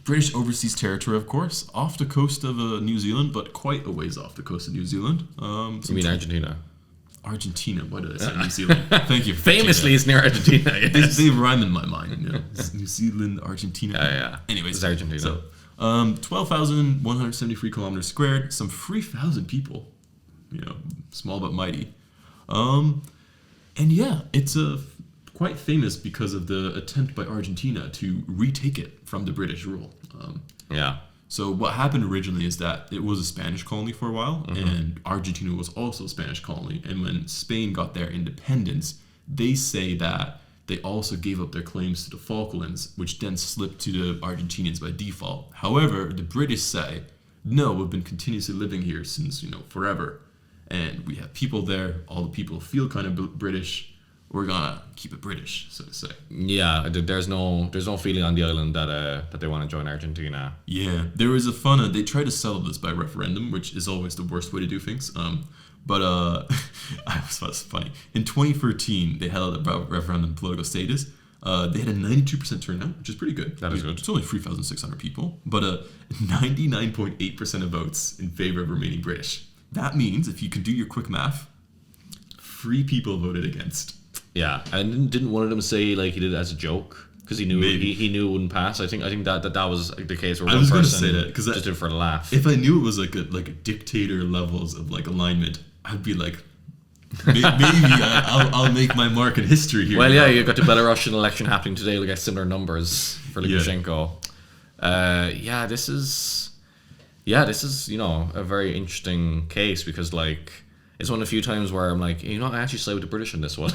British overseas territory, of course, off the coast of New Zealand, but quite a ways off the coast of New Zealand. You mean Argentina? Argentina. Why did I say New Zealand? Thank you. Famously, it's near Argentina. Yes. They rhyme in my mind. New Zealand, Argentina. Yeah. Anyways, it's Argentina. So, 12,173 kilometers squared, some 3,000 people. Small but mighty. And yeah, it's quite famous because of the attempt by Argentina to retake it from the British rule. Yeah. So what happened originally is that it was a Spanish colony for a while, and Argentina was also a Spanish colony. And when Spain got their independence, they say that they also gave up their claims to the Falklands, which then slipped to the Argentinians by default. However, the British say, no, we've been continuously living here since, forever. And we have people there. All the people feel kind of British. We're gonna keep it British, so to say. Yeah, there's no feeling on the island that they want to join Argentina. Yeah, there was they tried to settle this by referendum, which is always the worst way to do things. But that's funny. In 2013, they held a referendum political status. They had a 92% turnout, which is pretty good. That is good. It's only 3,600 people, but 99.8% of votes in favor of remaining British. That means, if you can do your quick math, 3 people voted against. Yeah, and didn't one of them say like he did it as a joke because he knew he knew it wouldn't pass? I think that was the case where one person say that, just did it for a laugh. If I knew it was like a dictator levels of like alignment, I'd be like, maybe I'll make my mark in history here. Well, yeah, you've got the Belarusian election happening today. We'll get similar numbers for Lukashenko. Yeah, this is a very interesting case because like it's one of the few times where I'm like, I actually side with the British on this one.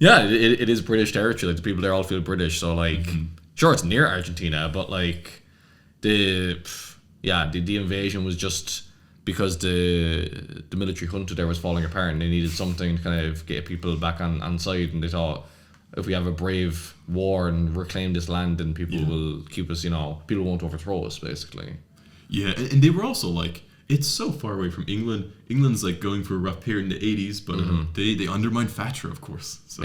Yeah, it is British territory. Like the people there all feel British. So like, sure, it's near Argentina, but like the invasion was just because the military junta there was falling apart, and they needed something to kind of get people back on side. And they thought, if we have a brave war and reclaim this land, then people will keep us. People won't overthrow us, basically. Yeah, and they were also like, it's so far away from England. England's like going for a rough period in the 80s, but they undermined Thatcher, of course. So.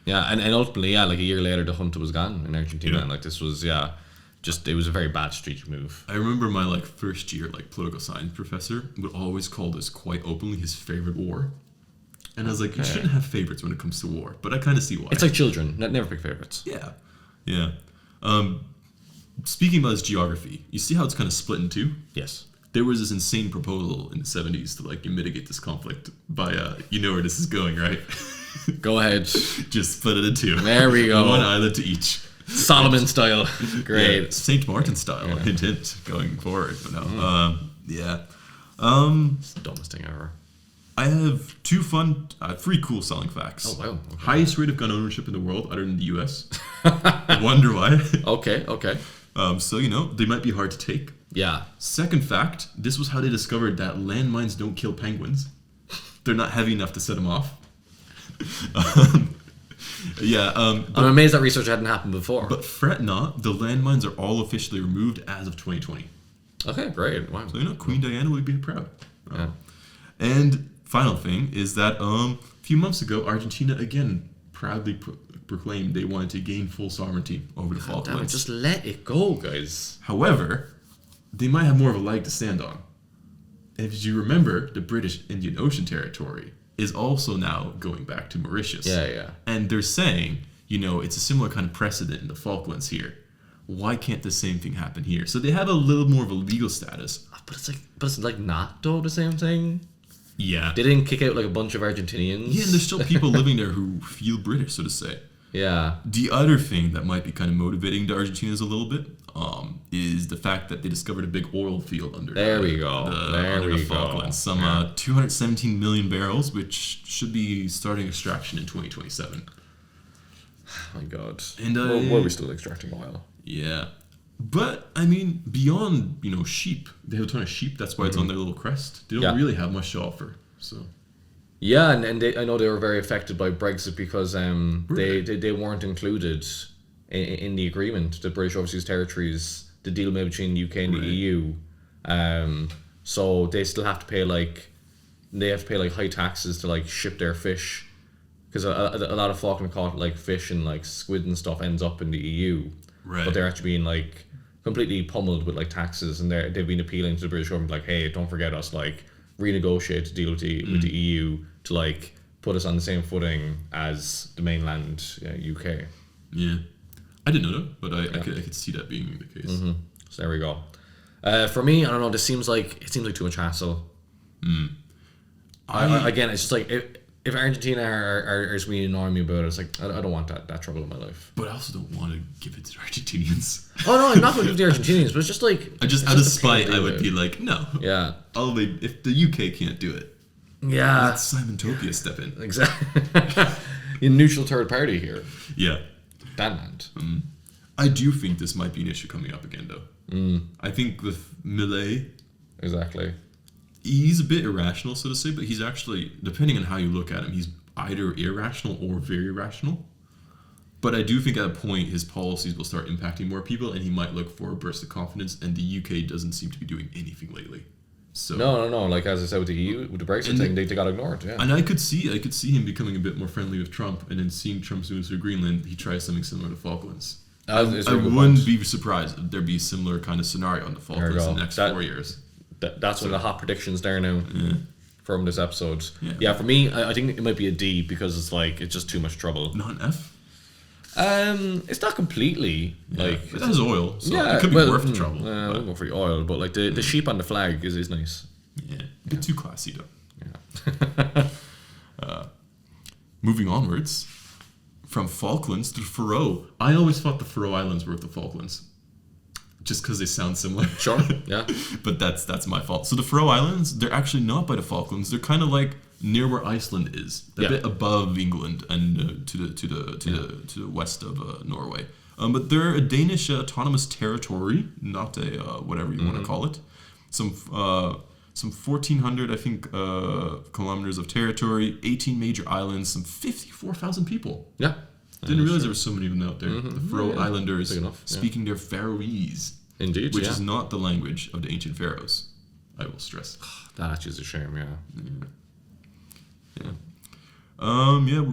Yeah, and ultimately, like a year later, the junta was gone in Argentina, and like this was it was a very bad strategic move. I remember my first year political science professor would always call this quite openly his favorite war, and I was like, you shouldn't have favorites when it comes to war, but I kind of see why. It's like children, never pick favorites. Yeah. Speaking about his geography, you see how it's kind of split in two? Yes. There was this insane proposal in the 70s to mitigate this conflict by you know where this is going, right? Go ahead. Just split it in two. There we go. One island to each. Solomon style. Great. Yeah, St. Martin style. Yeah. Hint going forward. But no. It's the dumbest thing ever. I have 3 cool selling facts. Oh wow. Okay. Highest rate of gun ownership in the world other than the US. Wonder why. Okay. So they might be hard to take. Yeah. Second fact, this was how they discovered that landmines don't kill penguins. They're not heavy enough to set them off. I'm amazed that research hadn't happened before. But fret not, the landmines are all officially removed as of 2020. Okay, great. Wow. So Queen Diana would be proud. Yeah. And final thing is that a few months ago, Argentina again proudly proclaimed they wanted to gain full sovereignty over the Falklands. Just let it go, guys. However, they might have more of a leg to stand on. If you remember, the British Indian Ocean Territory is also now going back to Mauritius. Yeah. And they're saying, it's a similar kind of precedent in the Falklands here. Why can't the same thing happen here? So they have a little more of a legal status. But it's like not though the same thing. Yeah. They didn't kick out a bunch of Argentinians. Yeah, and there's still people living there who feel British, so to say. Yeah. The other thing that might be kind of motivating the Argentinians a little bit is the fact that they discovered a big oil field under the Falklands. Some 217 million barrels, which should be starting extraction in 2027. Oh my God. And well, we're still extracting oil. Yeah. But I mean, beyond sheep, they have a ton of sheep. That's why it's on their little crest. They don't really have much to offer. So yeah, and I know they were very affected by Brexit because they weren't included in the agreement, the British Overseas Territories, the deal made between the UK and the EU. So they still have to pay high taxes to ship their fish, because a lot of Falkland caught fish and squid and stuff ends up in the EU. Right. But they're actually being completely pummeled with taxes, and they've been appealing to the British government hey, don't forget us, renegotiate the deal with the EU to put us on the same footing as the mainland UK. Yeah, I didn't know that, but I could see that being the case. So there we go. For me, I don't know. It seems like too much hassle. Again, it's just if Argentina are just really annoying me about it, it's I don't want that trouble in my life. But I also don't want to give it to the Argentinians. Oh no, I'm not going to give it to the Argentinians, but it's just out of spite, I would be no. Yeah. If the UK can't do it, yeah, let Simon Topia step in. Exactly. In neutral third party here. Yeah. Banland. I do think this might be an issue coming up again, though. I think with Millet, exactly, he's a bit irrational, so to say, but he's actually, depending on how you look at him, he's either irrational or very rational. But I do think at a point his policies will start impacting more people, and he might look for a burst of confidence, and the UK doesn't seem to be doing anything lately. So no. As I said with the EU, with the Brexit thing, they got ignored. Yeah. And I could see him becoming a bit more friendly with Trump, and then seeing Trump's moves to Greenland, he tries something similar to Falklands. I wouldn't be surprised if there'd be a similar kind of scenario on the Falklands in the next 4 years. That's one of the hot predictions there now from this episode. Yeah, for me, I think it might be a D because it's just too much trouble. Not an F? It's not completely it has oil, so it could be worth the trouble. I won't go for the oil, but the sheep on the flag is nice. Yeah, a bit too classy though. Yeah. Moving onwards, from Falklands to the Faroe. I always thought the Faroe Islands were the Falklands, just because they sound similar. Sure, yeah. But that's my fault. So the Faroe Islands, they're actually not by the Falklands. They're kind of near where Iceland is, a bit above England and to the west of Norway. But they're a Danish autonomous territory, not a whatever you want to call it. Some 1,400, I think, kilometers of territory, 18 major islands, some 54,000 people. Yeah. Didn't realize there were so many of them out there. The Faroe Islanders speaking their Faroese. Indeed, which is not the language of the ancient pharaohs, I will stress. That actually is a shame,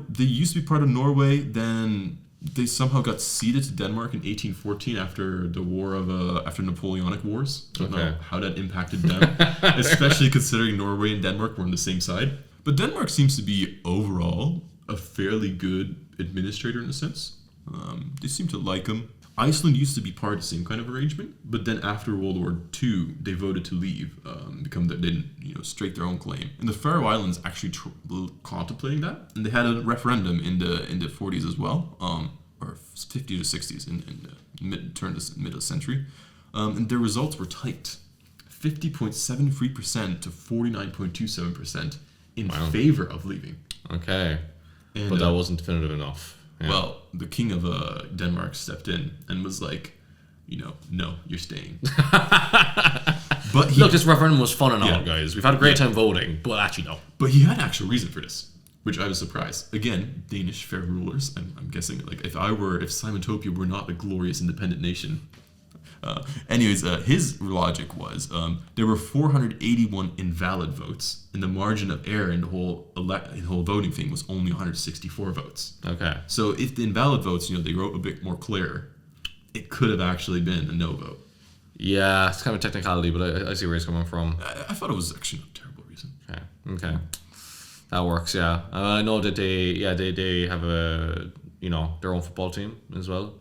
They used to be part of Norway, then they somehow got ceded to Denmark in 1814 after the war of after Napoleonic Wars. I don't know how that impacted them, especially considering Norway and Denmark were on the same side. But Denmark seems to be overall a fairly good administrator in a sense. They seem to like him. Iceland used to be part of the same kind of arrangement, but then after World War II, they voted to leave, they didn't, stake their own claim. And the Faroe Islands actually contemplating that, and they had a referendum in the 40s as well, or 50s or 60s in the mid of the century, and their results were tight, 50.73% to 49.27% in favor of leaving. Okay, but that wasn't definitive enough. Yeah. Well, the king of Denmark stepped in and was like, no, you're staying. But look, this referendum was fun and all, guys. We've had a great time voting, but actually no. But he had actual reason for this, which I was surprised. Again, Danish fair rulers. I'm guessing if Simon Topia were not a glorious independent nation. His logic was there were 481 invalid votes, and the margin of error in the whole voting thing was only 164 votes. Okay. So if the invalid votes, they wrote a bit more clear, it could have actually been a no vote. Yeah, it's kind of a technicality, but I see where he's coming from. I thought it was actually not a terrible reason. Okay. That works, yeah. I know that they have their own football team as well.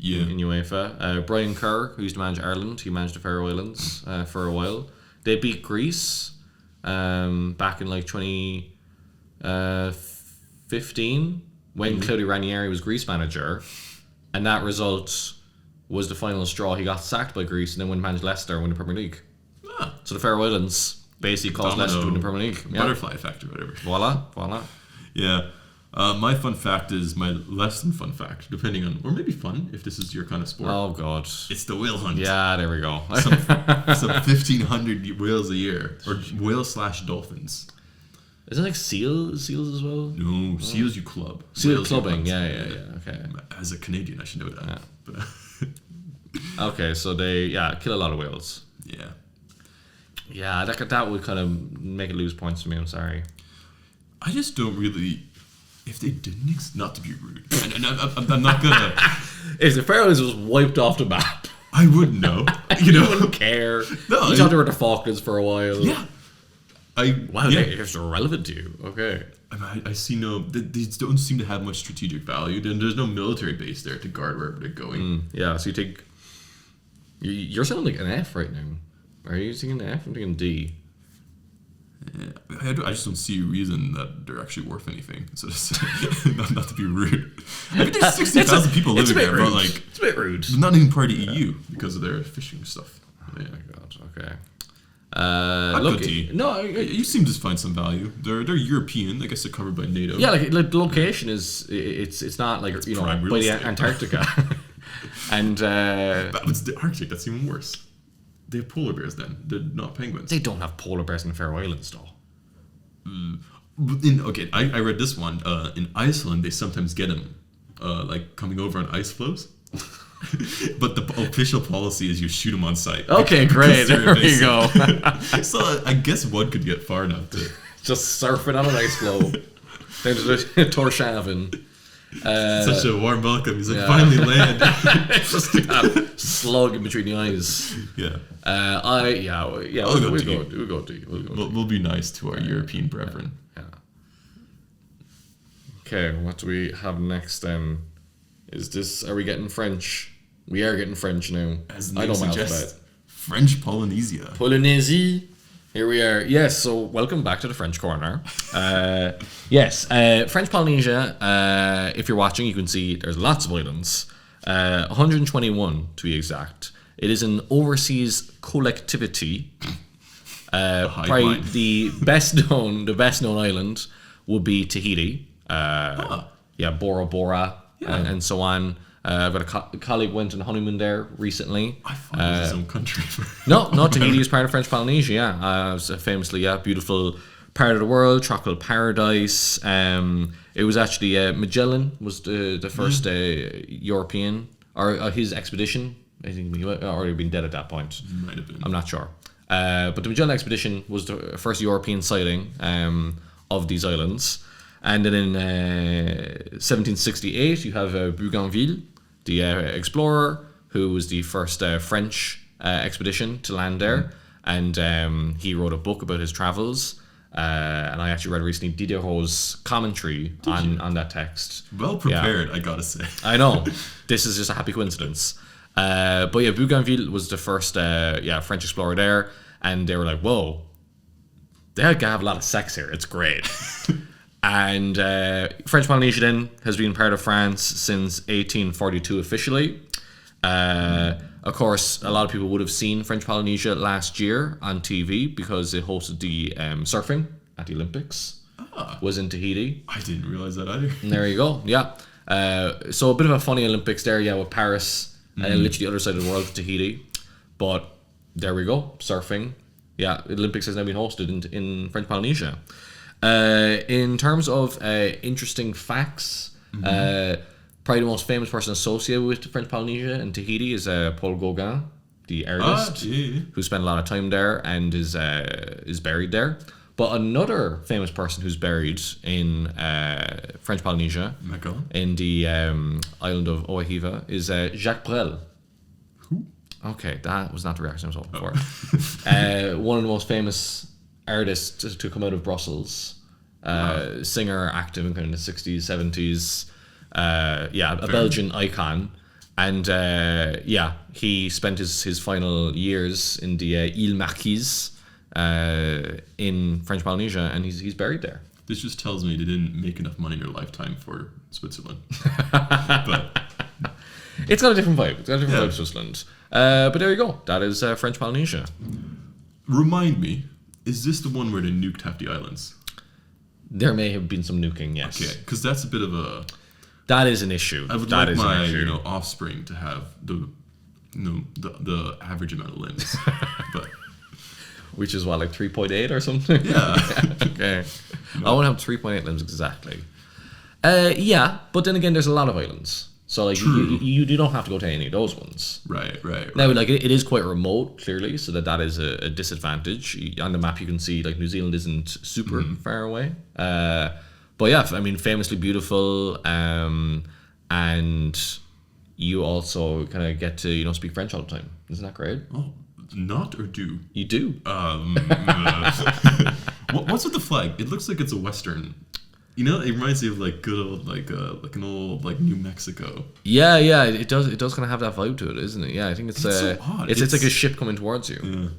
Yeah. In UEFA. Brian Kerr, who used to manage Ireland, he managed the Faroe Islands for a while. They beat Greece back in 2015 when Claudio Ranieri was Greece manager, and that result was the final straw. He got sacked by Greece and then went and managed Leicester and won the Premier League. So the Faroe Islands basically caused Leicester to win the Premier League. Butterfly effect or whatever. Voila. Yeah. My fun fact is my less than fun fact, depending on, or maybe fun if this is your kind of sport. Oh god. It's the whale hunt. Yeah, there we go. Some 1,500 whales a year, or whale/dolphins. Is it like seals as well? No, seals you club. Seal Whales you clubbing. hunt. Yeah. Okay. As a Canadian, I should know that. Yeah. But, Okay, so they kill a lot of whales. yeah. Yeah, that would kind of make it lose points to me. I'm sorry. I just don't really. If they didn't, not to be rude, and I'm not gonna. If the Faroe Islands was wiped off the map, I wouldn't know. You know, wouldn't care. No, You thought they were the Falklands for a while. yeah. Wow, yeah. it's relevant to you. Okay. I see no. They don't seem to have much strategic value. Then there's no military base there to guard wherever they're going. Yeah, so you take. You're sounding like an F right now. Are you thinking F? I'm thinking D. Yeah, I just don't see a reason that they're actually worth anything. So not to be rude. I mean, there's 60,000 people living there, but like it's a bit rude. they're not even part of the EU because of their fishing stuff. Yeah. Oh my god. Okay. Look, you seem to find some value. They're European. I guess they're covered by NATO. Yeah, like the location is it's not like you know prime real by the estate. Antarctica, and But it's the Arctic. That's even worse. They have polar bears. Then they're not penguins. they don't have polar bears in Faroe Islands though. I read this one. In Iceland, they sometimes get them, like coming over on ice floes. But the official policy is you shoot them on sight. Okay, great. There we go. So I guess one could get far enough to. Just surfing on an ice floe. Then just Torshavn. Such a warm welcome. He's like, finally land. Just that slug in between the eyes. Yeah. We'll go D. We'll be nice to our European brethren. Yeah. Okay, what do we have next then? Are we getting French? We are getting French now. As the I name know my suggests, alphabet. French Polynesia. Polynesia. Here we are. Yes, so welcome back to the French corner. French Polynesia. If you're watching, you can see there's lots of islands. 121 to be exact. It is an overseas collectivity. Probably the best known island would be Tahiti. Bora Bora and so on. I've got a colleague went on honeymoon there recently. I thought it was his own country. No, Tahiti is part of French Polynesia. Yeah, it was famously beautiful part of the world, tropical paradise. It was actually Magellan was the first European, or his expedition. I think he might already been dead at that point. Might have been. I'm not sure. But the Magellan expedition was the first European sighting of these islands. And then in 1768, you have Bougainville, the explorer, who was the first French expedition to land there. And he wrote a book about his travels. And I actually read recently Diderot's commentary on that text. Well prepared, I gotta say. I know. This is just a happy coincidence. Bougainville was the first French explorer there. And they were like, whoa, they have a lot of sex here. It's great. And French Polynesia then has been part of France since 1842 officially. Of course, a lot of people would have seen French Polynesia last year on TV because it hosted the surfing at the Olympics. Was in Tahiti. I didn't realize that either. And there you go. Yeah. So a bit of a funny Olympics there, with Paris and literally the other side of the world, Tahiti. But there we go. Surfing. Yeah, Olympics has now been hosted in French Polynesia. In terms of interesting facts, probably the most famous person associated with French Polynesia and Tahiti is Paul Gauguin, the artist, who spent a lot of time there and is buried there. But another famous person who's buried in French Polynesia, in the island of Oahiva, is Jacques Brel. Who? Okay, that was not the reaction I was hoping for. One of the most famous artist to come out of Brussels, singer, active in kind of the 60s, 70s, a Belgian icon, and he spent his final years in the Île Marquise in French Polynesia, and he's buried there. This just tells me they didn't make enough money in their lifetime for Switzerland. But it's got a different vibe. It's got a different vibe to Switzerland. But there you go. That is French Polynesia. Remind me, is this the one where they nuked half the islands? There may have been some nuking, yes. Okay, because that's a bit of a... That is an issue. I would that like is my, an issue. offspring to have the average amount of limbs. But Which is what, like 3.8 or something? yeah. Okay. I want to have 3.8 limbs exactly. Yeah, but then again, there's a lot of islands. So like you don't have to go to any of those ones. Right. Now, like it is quite remote, clearly, so that is a disadvantage. On the map, you can see like New Zealand isn't super far away. But yeah, I mean, famously beautiful, and you also kind of get to speak French all the time. Isn't that great? Oh, not or do? You do. What's with the flag? It looks like it's a Western. It reminds me of like good old like an old like New Mexico. Yeah, it does kind of have that vibe to it, isn't it? Yeah, I think it's so odd. It's like a ship coming towards you.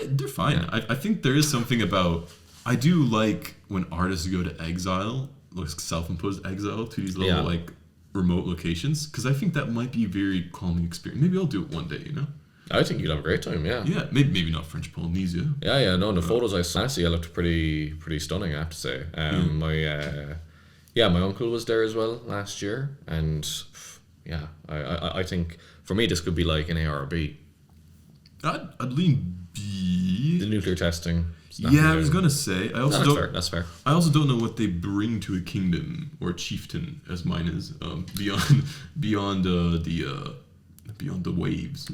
They're fine. Yeah. I think there is something about. I do like when artists go to exile, like self-imposed exile, to these little like remote locations, because I think that might be a very calming experience. Maybe I'll do it one day. I think you'd have a great time. Yeah. Yeah. Maybe not French Polynesia. Yeah. No, the photos I see, I looked pretty stunning, I have to say. My uncle was there as well last year, and yeah, I think for me this could be like an A or a B. I'd lean B. The nuclear testing. Yeah, I was gonna say. I also don't. That's fair. I also don't know what they bring to a kingdom or a chieftain, as mine is, beyond the waves.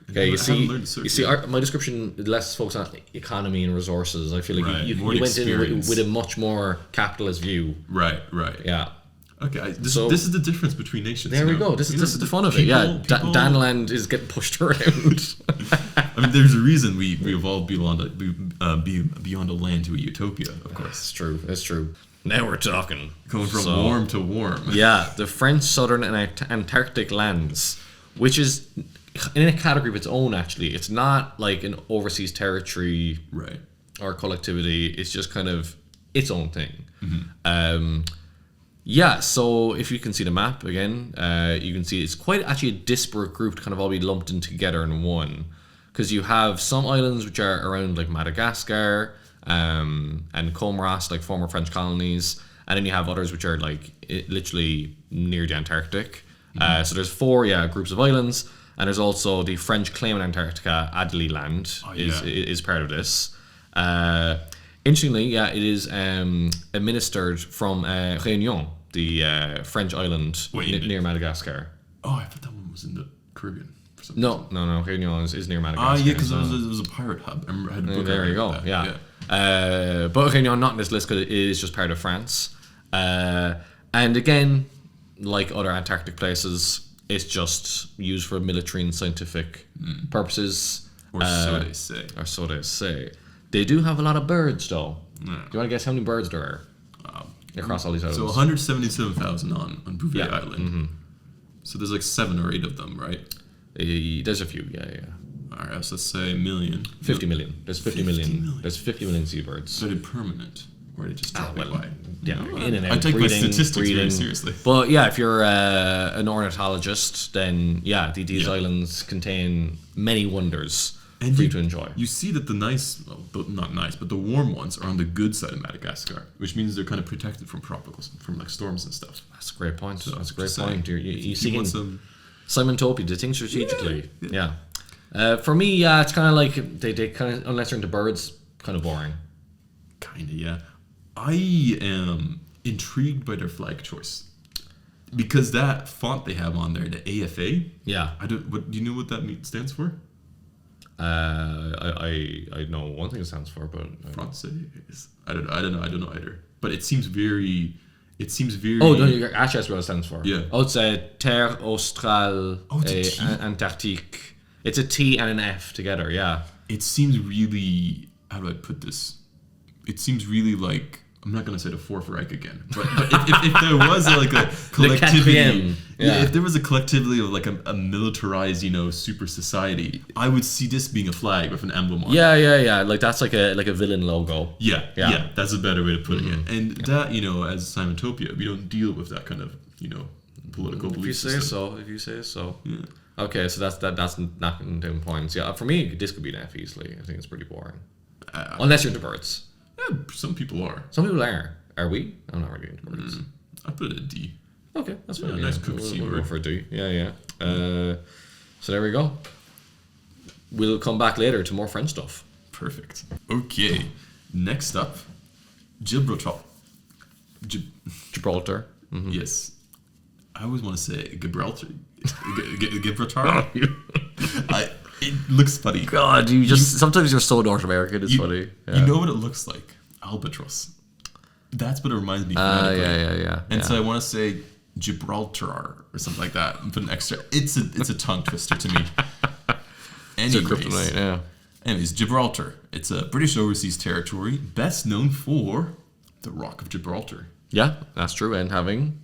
Okay, you see, my description less focused on economy and resources. I feel like you went in with a much more capitalist view. Right. Yeah. Okay, this is the difference between nations. There we go. This is the fun of it. Yeah, Danland is getting pushed around. I mean, there's a reason we evolved beyond a land to a utopia. Of course, it's true. Now we're talking. Going from warm to warm. Yeah, the French southern and Antarctic lands, which is in a category of its own. Actually, it's not like an overseas territory, right, or collectivity. It's just kind of its own thing. Mm-hmm. Yeah, so if you can see the map again, you can see it's quite actually a disparate group to kind of all be lumped in together in one. Because you have some islands which are around like Madagascar and Comoros, like former French colonies. And then you have others which are like literally near the Antarctic. Mm-hmm. So there's 4 groups of islands. And there's also the French claim in Antarctica, Adelie Land, is part of this. Interestingly, it is administered from Réunion, the French island near Madagascar. Oh, I thought that one was in the Caribbean. For some reason. No, Réunion is near Madagascar. Yeah, because it was a pirate hub. I had a book. There you go. Yeah. But Réunion not in this list because it is just part of France. And again, like other Antarctic places, it's just used for military and scientific purposes. Or so they say. They do have a lot of birds, though. Yeah. Do you want to guess how many birds there are across all these islands? So 177,000 on Bouvet Island. Mm-hmm. So there's like 7 or 8 of them, right? There's a few, yeah. All right, so let's say a million. 50 million. There's 50 million. There's 50 million seabirds. Are they permanent? Or are they just dropping by? Yeah, in and out. I take my statistics very seriously. But yeah, if you're an ornithologist, then these islands contain many wonders. And for you to enjoy. You see that not nice, but the warm ones are on the good side of Madagascar, which means they're kind of protected from tropicals, from like storms and stuff. That's a great point. That's a great point. You see Simon Topy, they think strategically. Yeah. For me, it's kind of like they kind of, unless they're into birds, kind of boring. Kind of, yeah. I am intrigued by their flag choice. Because that font they have on there, the AFA. Yeah. Do you know what that stands for? I know one thing it stands for, but Francais. I don't know either. But it seems very. Oh no, you actually that's what it stands for. Yeah. Oh, it's a Terre Australe Antarctique. It's a T and an F together. Yeah. It seems really. How do I put this? It seems really like. I'm not going to say the Fourth Reich again, but if there was like a collectivity, if there was a collectivity of like a militarized, super society, I would see this being a flag with an emblem on it. Yeah. Like that's like a villain logo. Yeah. That's a better way to put it. And that, as Simantopia, we don't deal with that kind of, political belief system. If you say so. Yeah. Okay, so that's knocking down points. Yeah, for me, this could be an F easily. I think it's pretty boring. Unless you're into birds. some people are. Some people are. Are we? I'm not really into birds. I put it a D. Okay, that's fine. Yeah, nice cook We'll seabird. go for a D. Yeah. So there we go. We'll come back later to more French stuff. Perfect. Okay. Next up, Gibraltar. Gibraltar. Yes. I always want to say Gibraltar. Gibraltar. It looks funny. God, sometimes you're so North American. It's funny. Yeah. You know what it looks like? Albatross. That's what it reminds me of. Yeah. And so I want to say Gibraltar or something like that and put an extra. It's a tongue twister to me. Anyways, Gibraltar. It's a British overseas territory best known for the Rock of Gibraltar. Yeah, that's true. And having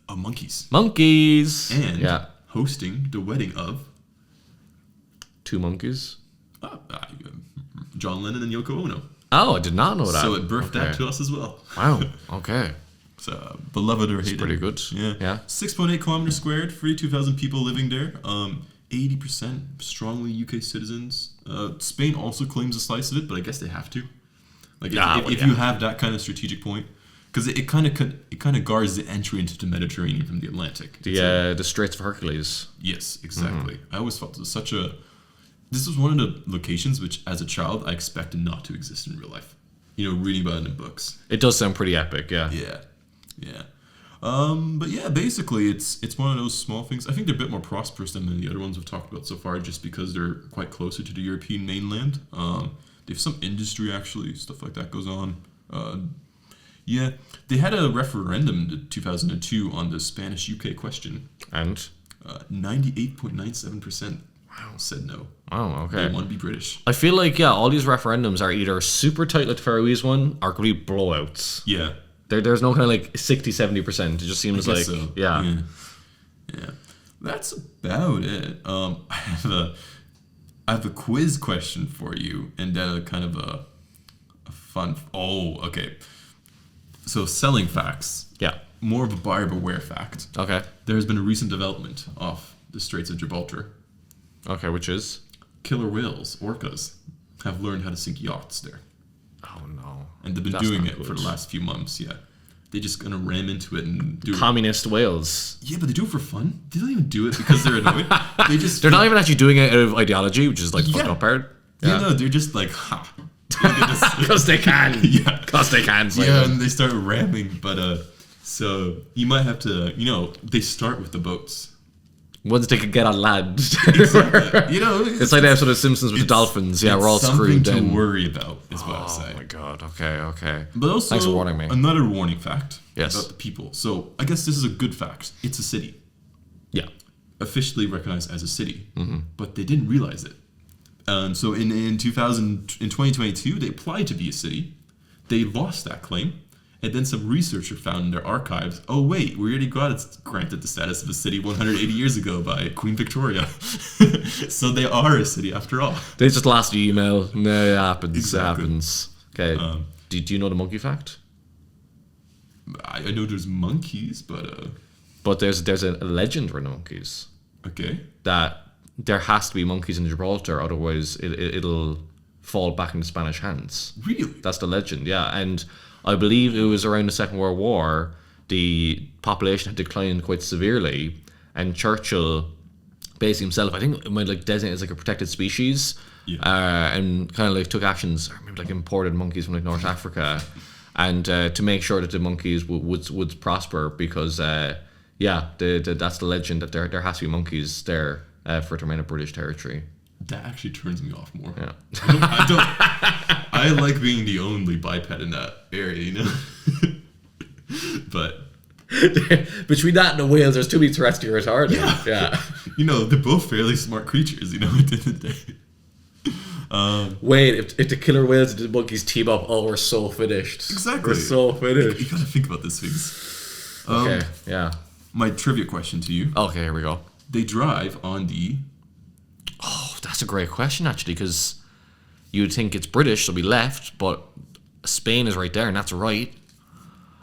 monkeys. And hosting the wedding of 2 monkeys. John Lennon and Yoko Ono. Oh, I did not know that. So it birthed that to us as well. Wow. Okay. So beloved or hated. Pretty good. Yeah. 6.8 kilometers squared, 42,000 people living there. 80% strongly UK citizens. Spain also claims a slice of it, but I guess they have to. Like if you have that kind of strategic point, because it kind of guards the entry into the Mediterranean from the Atlantic. The Straits of Hercules. Yes, exactly. I always felt this was one of the locations which, as a child, I expected not to exist in real life. Reading about it in books. It does sound pretty epic, yeah. Yeah. But yeah, basically, it's one of those small things. I think they're a bit more prosperous than the other ones we've talked about so far, just because they're quite closer to the European mainland. They have some industry, actually, stuff like that goes on. Yeah, they had a referendum in 2002 on the Spanish-UK question. And? 98.97% said no. Oh, okay. They want to be British. I feel like, all these referendums are either super tight like the Faroese one or complete blowouts. Yeah. There's no kind of like 60-70%. It just seems like, so. Yeah. That's about it. I have a quiz question for you, and then a kind of a fun. Oh, okay. So selling facts. Yeah. More of a buyer beware fact. Okay. There has been a recent development off the Straits of Gibraltar. Okay, which is? Killer whales, orcas, have learned how to sink yachts there. Oh no. And they've been doing it for the last few months, They just gonna ram into it and do communist whales. Yeah, but they do it for fun. They don't even do it because they're annoyed. They're not even actually doing it out of ideology, which is like the fucked up part. No, they're just like, ha. Because they can. Because they can. And they start ramming. But, so you might have to, they start with the boats. Once they can get on land. Exactly. It's like the episode of Simpsons with the dolphins. Yeah, we're all screwed then. Something to worry about, is what I'll say. Oh my god, okay. But also, thanks for warning me. Another warning fact about the people. So, I guess this is a good fact. It's a city. Yeah. Officially recognized as a city. But they didn't realize it. So in 2022, they applied to be a city. They lost that claim. And then some researcher found in their archives, oh wait, we already got it granted the status of a city 180 years ago by Queen Victoria. So they are a city after all. They just lost the email. No, it happens. Exactly. It happens. Okay. Do you know the monkey fact? I know there's monkeys, but... But there's a legend around the monkeys. Okay. That there has to be monkeys in Gibraltar, otherwise it'll fall back into Spanish hands. Really? That's the legend, yeah. And I believe it was around the Second World War, the population had declined quite severely, and Churchill, basically himself, I think it might designate as a protected species, and kind of took actions, or maybe imported monkeys from North Africa, and to make sure that the monkeys would prosper, because that's the legend that there has to be monkeys there for it to remain a British territory. That actually turns me off more. Yeah. I like being the only biped in that area, But between that and the whales, there's too many threats to your retarded. Yeah. They're both fairly smart creatures, at the end of the day. Wait, if the killer whales and the monkeys team up, we're so finished. Exactly. We're so finished. You gotta think about these things. Okay, yeah. My trivia question to you. Okay, here we go. They drive on the... Oh, that's a great question, actually, because you'd think it's British, so we left, but Spain is right there, and that's right.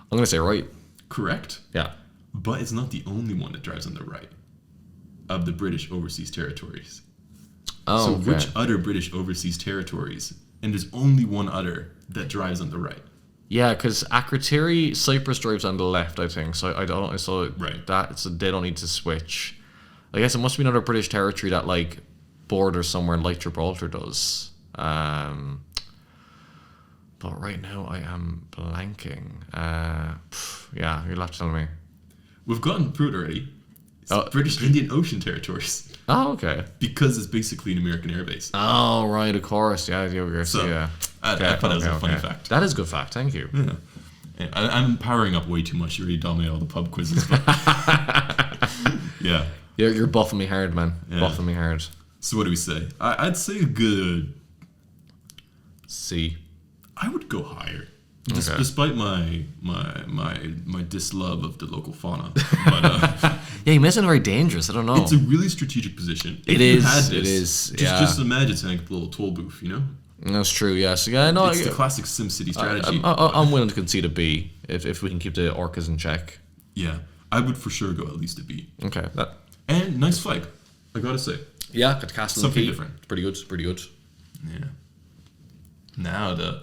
I'm going to say right. Correct. Yeah. But it's not the only one that drives on the right of the British overseas territories. Oh, so which other British overseas territories and there's only one other that drives on the right. Yeah, because Akrotiri, Cyprus drives on the left, I think. So I don't. So Right. so they don't need to switch. I guess it must be another British territory that like borders somewhere like Gibraltar does. But right now I am blanking. Yeah, you'll have to tell me. We've gotten through it already. It's Oh. British Indian Ocean Territories Oh, okay. because it's basically an American airbase. Oh, right, of course. Yeah, So, yeah. I thought that was a funny fact. That is a good fact. Thank you. Yeah. I'm powering up way too much. You already dominated all the pub quizzes. But yeah. You're buffing me hard, man. Yeah. Buffing me hard. So what do we say? I'd say a good... C. I would go higher. Okay. Despite my dislove of the local fauna. But Yeah, you made it very dangerous. I don't know. it's a really strategic position. It If you is, had this, it is, Just, yeah. just imagine setting up a little toll booth, you know? That's true, yes. Yeah, no, It's the classic SimCity strategy. I'm willing to concede a B if we can keep the orcas in check. Yeah. I would for sure go at least a B. Okay. And nice flag, I gotta say. Yeah, got the castle Something key. different. It's pretty good. It's pretty good. Yeah. Now the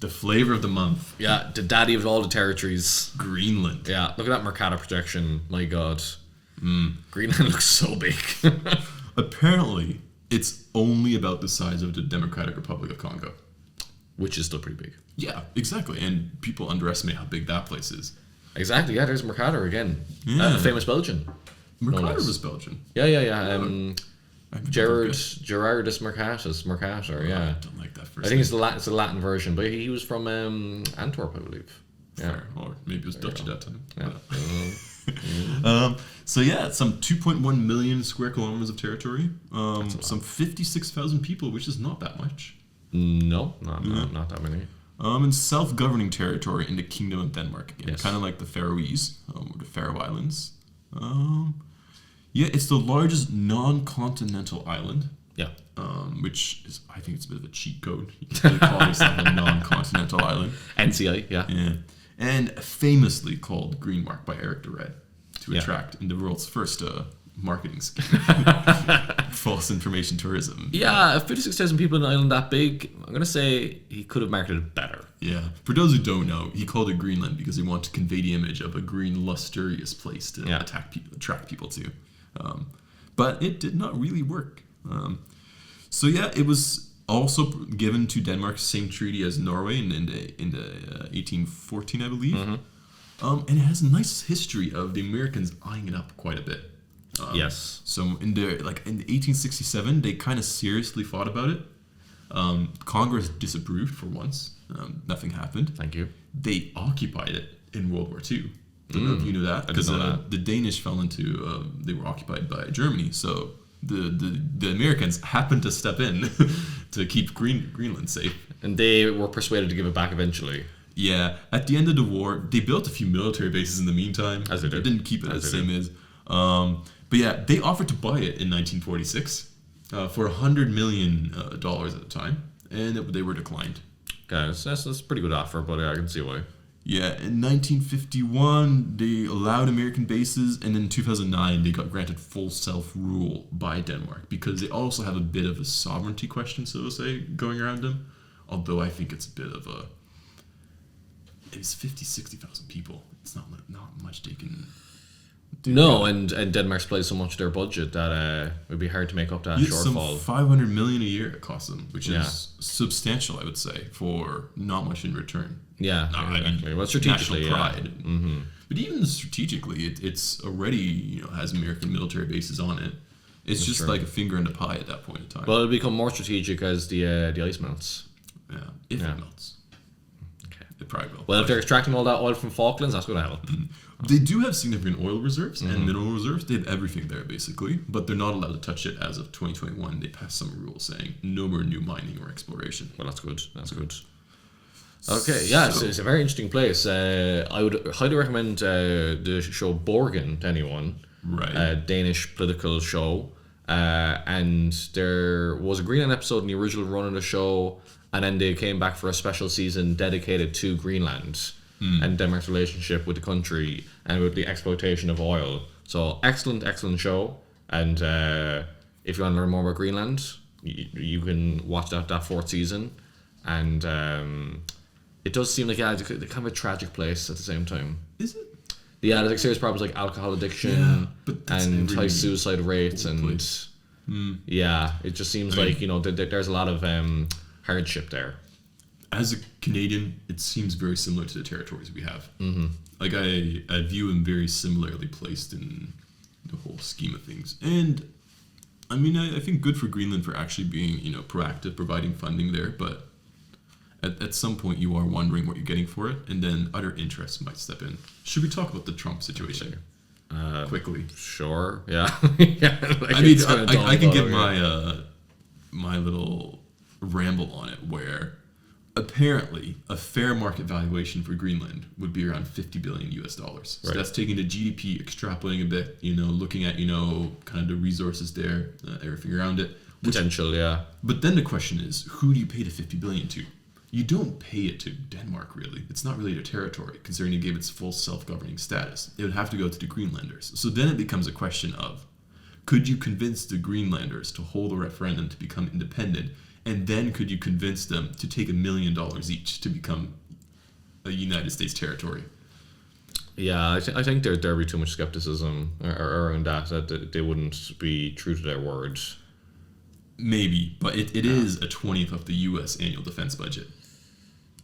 flavor of the month, Yeah, the daddy of all the territories. Greenland. Yeah, look at that Mercator projection. My God. Greenland looks so big. Apparently, it's only about the size of the Democratic Republic of Congo. Which is still pretty big. Yeah, exactly. And people underestimate how big that place is. Exactly, yeah, there's Mercator again. Yeah. Famous Belgian. Mercator less. was Belgian. Yeah. I think Gerardus Mercator, yeah. I don't like that first I think it's the Latin version, but he was from Antwerp, I believe. Yeah. Fair. Or maybe it was Dutch at that time. Yeah. So yeah, some 2.1 million square kilometers of territory. Some 56,000 people, which is not that much. No, not that many. And self-governing territory in the Kingdom of Denmark again, Yes. kind of like the Faroese or the Faroe Islands. Yeah, it's the largest non-continental island. Yeah. Which is, I think it's a bit of a cheat code. You can really call yourself a non-continental island. NCI, yeah. Yeah. And famously called Green Mark by Eric de Red to Yeah. attract in the world's first marketing scheme. False information tourism. Yeah, 56,000 people in an island that big, I'm going to say he could have marketed it better. Yeah. For those who don't know, he called it Greenland because he wanted to convey the image of a green, lustrous place to Yeah. attract people to. But it did not really work. So yeah, it was also given to Denmark, same treaty as Norway in the 1814, I believe. And it has a nice history of the Americans eyeing it up quite a bit. Yes. So in 1867, they kind of seriously thought about it. Congress disapproved for once. Nothing happened. Thank you. They occupied it in World War II. Don't know if you knew that. I didn't know that. The Danish fell into, they were occupied by Germany. So the Americans happened to step in to keep Greenland safe. And they were persuaded to give it back eventually. Yeah, at the end of the war, they built a few military bases in the meantime. As they did. They didn't keep it As as they same as. But yeah, they offered to buy it in 1946 for $100 million at the time, and they were declined. Guys, that's a pretty good offer, but I can see why. Yeah, in 1951, they allowed American bases, and in 2009, they got granted full self-rule by Denmark because they also have a bit of a sovereignty question, so to say, going around them. Although I think it's a bit of a... It's 60,000 people. It's not much they can do. No, and Denmark's played so much of their budget that it would be hard to make up that shortfall. Some $500 million a year it costs them, which Yeah. is substantial, I would say, for not much in return. Yeah, No, I mean, exactly. Well, strategically, national yeah. pride. But even strategically, it's already has American military bases on it. It's just true. like a finger in the pie at that point in time. Well, it'll become more strategic as the ice melts. yeah, if Yeah. it melts, Okay. it probably will. Well, if they're extracting all that oil from Falklands, that's going to help. They do have significant oil reserves and mineral reserves. They have everything there, basically. But they're not allowed to touch it as of 2021. They passed some rules saying no more new mining or exploration. Well, that's good. That's good. Okay, yeah, it's a very interesting place. I would highly recommend the show Borgen to anyone. Right. A Danish political show. And there was a Greenland episode in the original run of the show, and then they came back for a special season dedicated to Greenland and Denmark's relationship with the country and with the exploitation of oil. So excellent show. And if you want to learn more about Greenland, you can watch that fourth season. and it does seem like it's kind of a tragic place at the same time. Is it? Yeah, there's like serious problems like alcohol addiction and high suicide rates and yeah, it just seems like there's a lot of hardship there. As a Canadian, it seems very similar to the territories we have. Mm-hmm. Like I view them very similarly placed in the whole scheme of things. And I mean, I think good for Greenland for actually being proactive, providing funding there. But at some point, you are wondering what you're getting for it, and then other interests might step in. Should we talk about the Trump situation quickly? Sure. Yeah. Yeah. Like I mean, I can give my little ramble on it, where apparently a fair market valuation for Greenland would be around $50 billion US. So that's taking the GDP, extrapolating a bit, looking at kind of the resources there, everything around it. Potential, yeah. But then the question is, who do you pay the $50 billion to? You don't pay it to Denmark, really. It's not really a territory, considering it gave its full self-governing status. It would have to go to the Greenlanders. So then it becomes a question of, could you convince the Greenlanders to hold a referendum to become independent, and then could you convince them to take $1 million each to become a United States territory? Yeah, I think there'd be too much skepticism around that they wouldn't be true to their word. Maybe, but it is a 20th of the U.S. annual defense budget.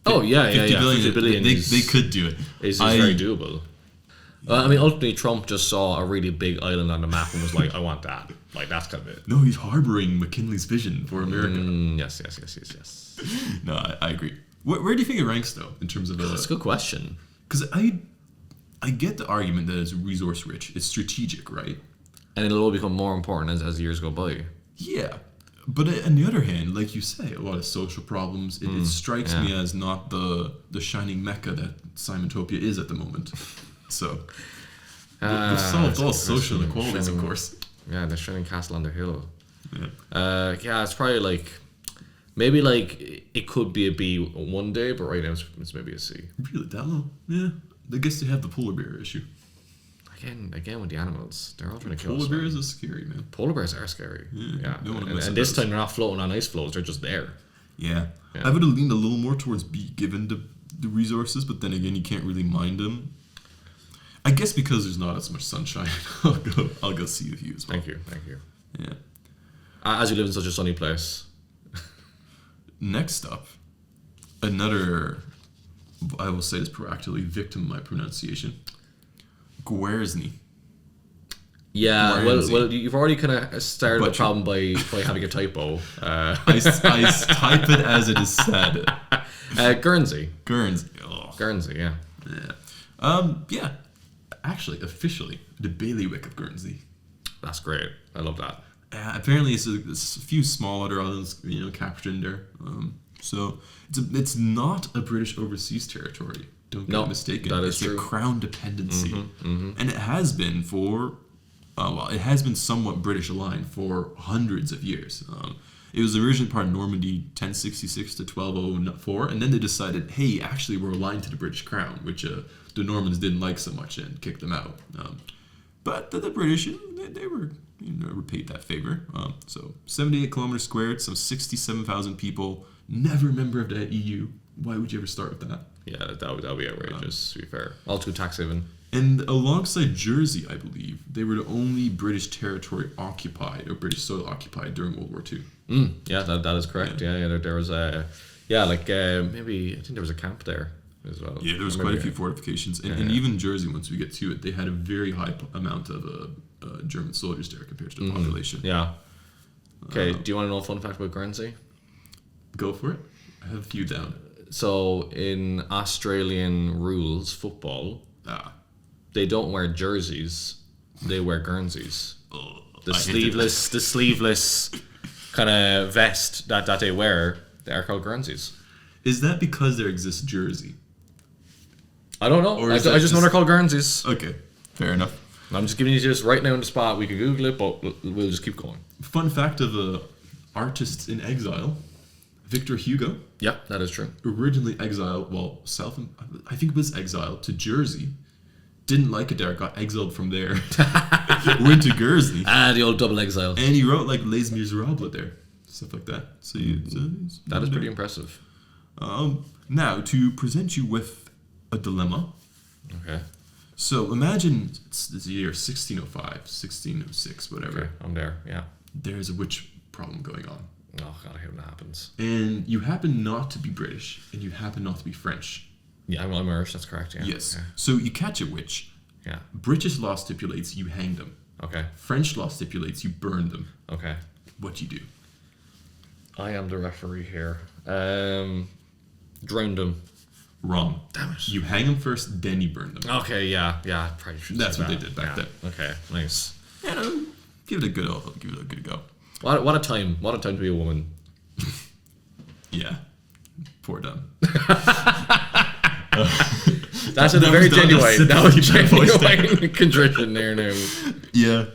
Oh, yeah. $50 billion, they could do it. It's very doable. I mean, ultimately, Trump just saw a really big island on the map and was like, I want that. Like, that's kind of it. No, he's harboring McKinley's vision for America. Yes. No, I agree. Where do you think it ranks, though, in terms of... That's a good question. Because I get the argument that it's resource rich. It's strategic, right? And it'll all become more important as years go by. Yeah. But on the other hand, like you say, a lot of social problems. It strikes me as not the shining mecca that Simon-topia is at the moment. So, we've solved all social inequalities, of course. Yeah, the shining castle on the hill. Yeah. Yeah, it's probably like, maybe like it could be a B one day, but right now it's maybe a C. Really, that low? Yeah. I guess they have the polar bear issue. Again with the animals, they're all trying to kill us. Polar bears are scary, man. Polar bears are scary. Yeah. And this time they're not floating on ice floes; they're just there. Yeah. I would have leaned a little more towards B, given the resources, but then again, you can't really mind them. I guess because there's not as much sunshine, I'll go C with you as well. Thank you. Yeah. As you live in such a sunny place. Next up, another, I will say, is proactively victim of my pronunciation. Guernsey. Yeah, well, you've already kind of started the problem by having a typo. I type it as it is said. Guernsey. Oh. Guernsey, yeah. Yeah. Actually, officially, the bailiwick of Guernsey. That's great. I love that. Apparently, it's a few small other islands, captured in there. So it's not a British overseas territory. Don't get mistaken. That is true. It's a crown dependency, and it has been it has been somewhat British aligned for hundreds of years. It was originally part of Normandy, 1066 to 1204, and then they decided, hey, actually, we're aligned to the British crown, which the Normans didn't like so much and kicked them out. But the British, they were repaid that favor. So 78 kilometers squared, some 67,000 people, never a member of the EU. Why would you ever start with that? Yeah, that would be outrageous, to be fair. All too tax haven. And alongside Jersey, I believe, they were the only British territory occupied, or British soil occupied during World War II. Yeah, that is correct. Yeah, there was maybe, I think there was a camp there as well. Yeah, there was quite a few fortifications. And even Jersey, once we get to it, they had a very high amount of German soldiers there compared to the population. Yeah. Okay, do you want to know a fun fact about Guernsey? Go for it. I have a few down. So, in Australian rules, football, they don't wear jerseys, they wear Guernseys. The sleeveless kind of vest that they wear, they are called Guernseys. Is that because there exists Jersey? I don't know. I just know they're called Guernseys. Okay, fair enough. I'm just giving you just right now on the spot. We could Google it, but we'll just keep going. Fun fact of artists in exile. Victor Hugo. Yeah, that is true. Originally exiled, I think it was exiled to Jersey. Didn't like it there, got exiled from there. Went to Guernsey. The old double exile. And he wrote like Les Miserables there. Stuff like that. So that is pretty impressive. Now, to present you with a dilemma. Okay. So imagine it's the year 1605, 1606, whatever. Okay, I'm there. Yeah. There's a witch problem going on. Oh God, I hope that happens. And you happen not to be British, and you happen not to be French. Yeah, I'm Irish. That's correct. Yeah. Yes. Okay. So you catch a witch. Yeah. British law stipulates you hang them. Okay. French law stipulates you burn them. Okay. What do you do? I am the referee here. Drown them. Wrong. Damn it. You hang them first, then you burn them. Okay. Yeah. Probably should. That's say what that. they did back then. Okay. Nice. You know, give it a good go. What a time! What a time to be a woman. Yeah. Poor dumb. That's a very genuine. That was genuine contrition there now. Yeah.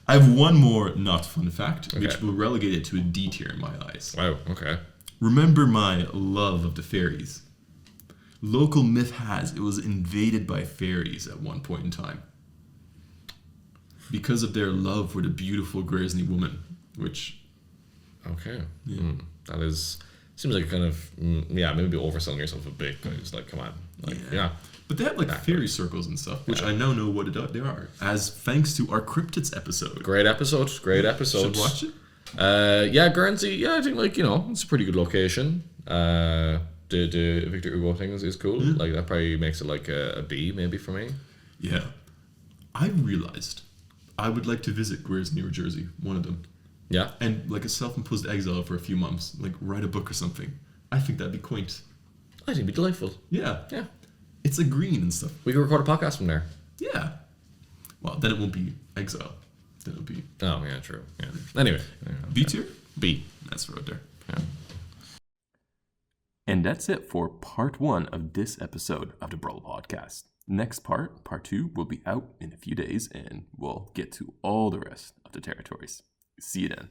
I have one more not fun fact, Okay. which will relegate it to a D tier in my eyes. Wow. Okay. Remember my love of the fairies. Local myth has it was invaded by fairies at one point in time. Because of their love for the beautiful Grisly woman, which... Okay. Yeah. That is... Seems like kind of... maybe overselling yourself a bit. Because, like, come on. Like, yeah. But they have, like, fairy circles and stuff, which I now know what they are, as thanks to our cryptids episode. Great episode. Should watch it? Yeah, Guernsey. Yeah, I think, like, you know, it's a pretty good location. The Victor Hugo thing is cool. Yeah. Like, that probably makes it, like, a B, maybe, for me. Yeah. I realized I would like to visit Guernsey, New Jersey, one of them. Yeah. And like a self-imposed exile for a few months, like write a book or something. I think that'd be quaint. I think it'd be delightful. Yeah. Yeah. It's like green and stuff. We could record a podcast from there. Yeah. Well, then it won't be exile. Then it'll be... Oh, yeah, true. Yeah. Anyway. B tier? B. That's right there. Yeah. And that's it for part 1 of this episode of the BRUBBLE podcast. Next part 2, will be out in a few days, and we'll get to all the rest of the territories. See you then.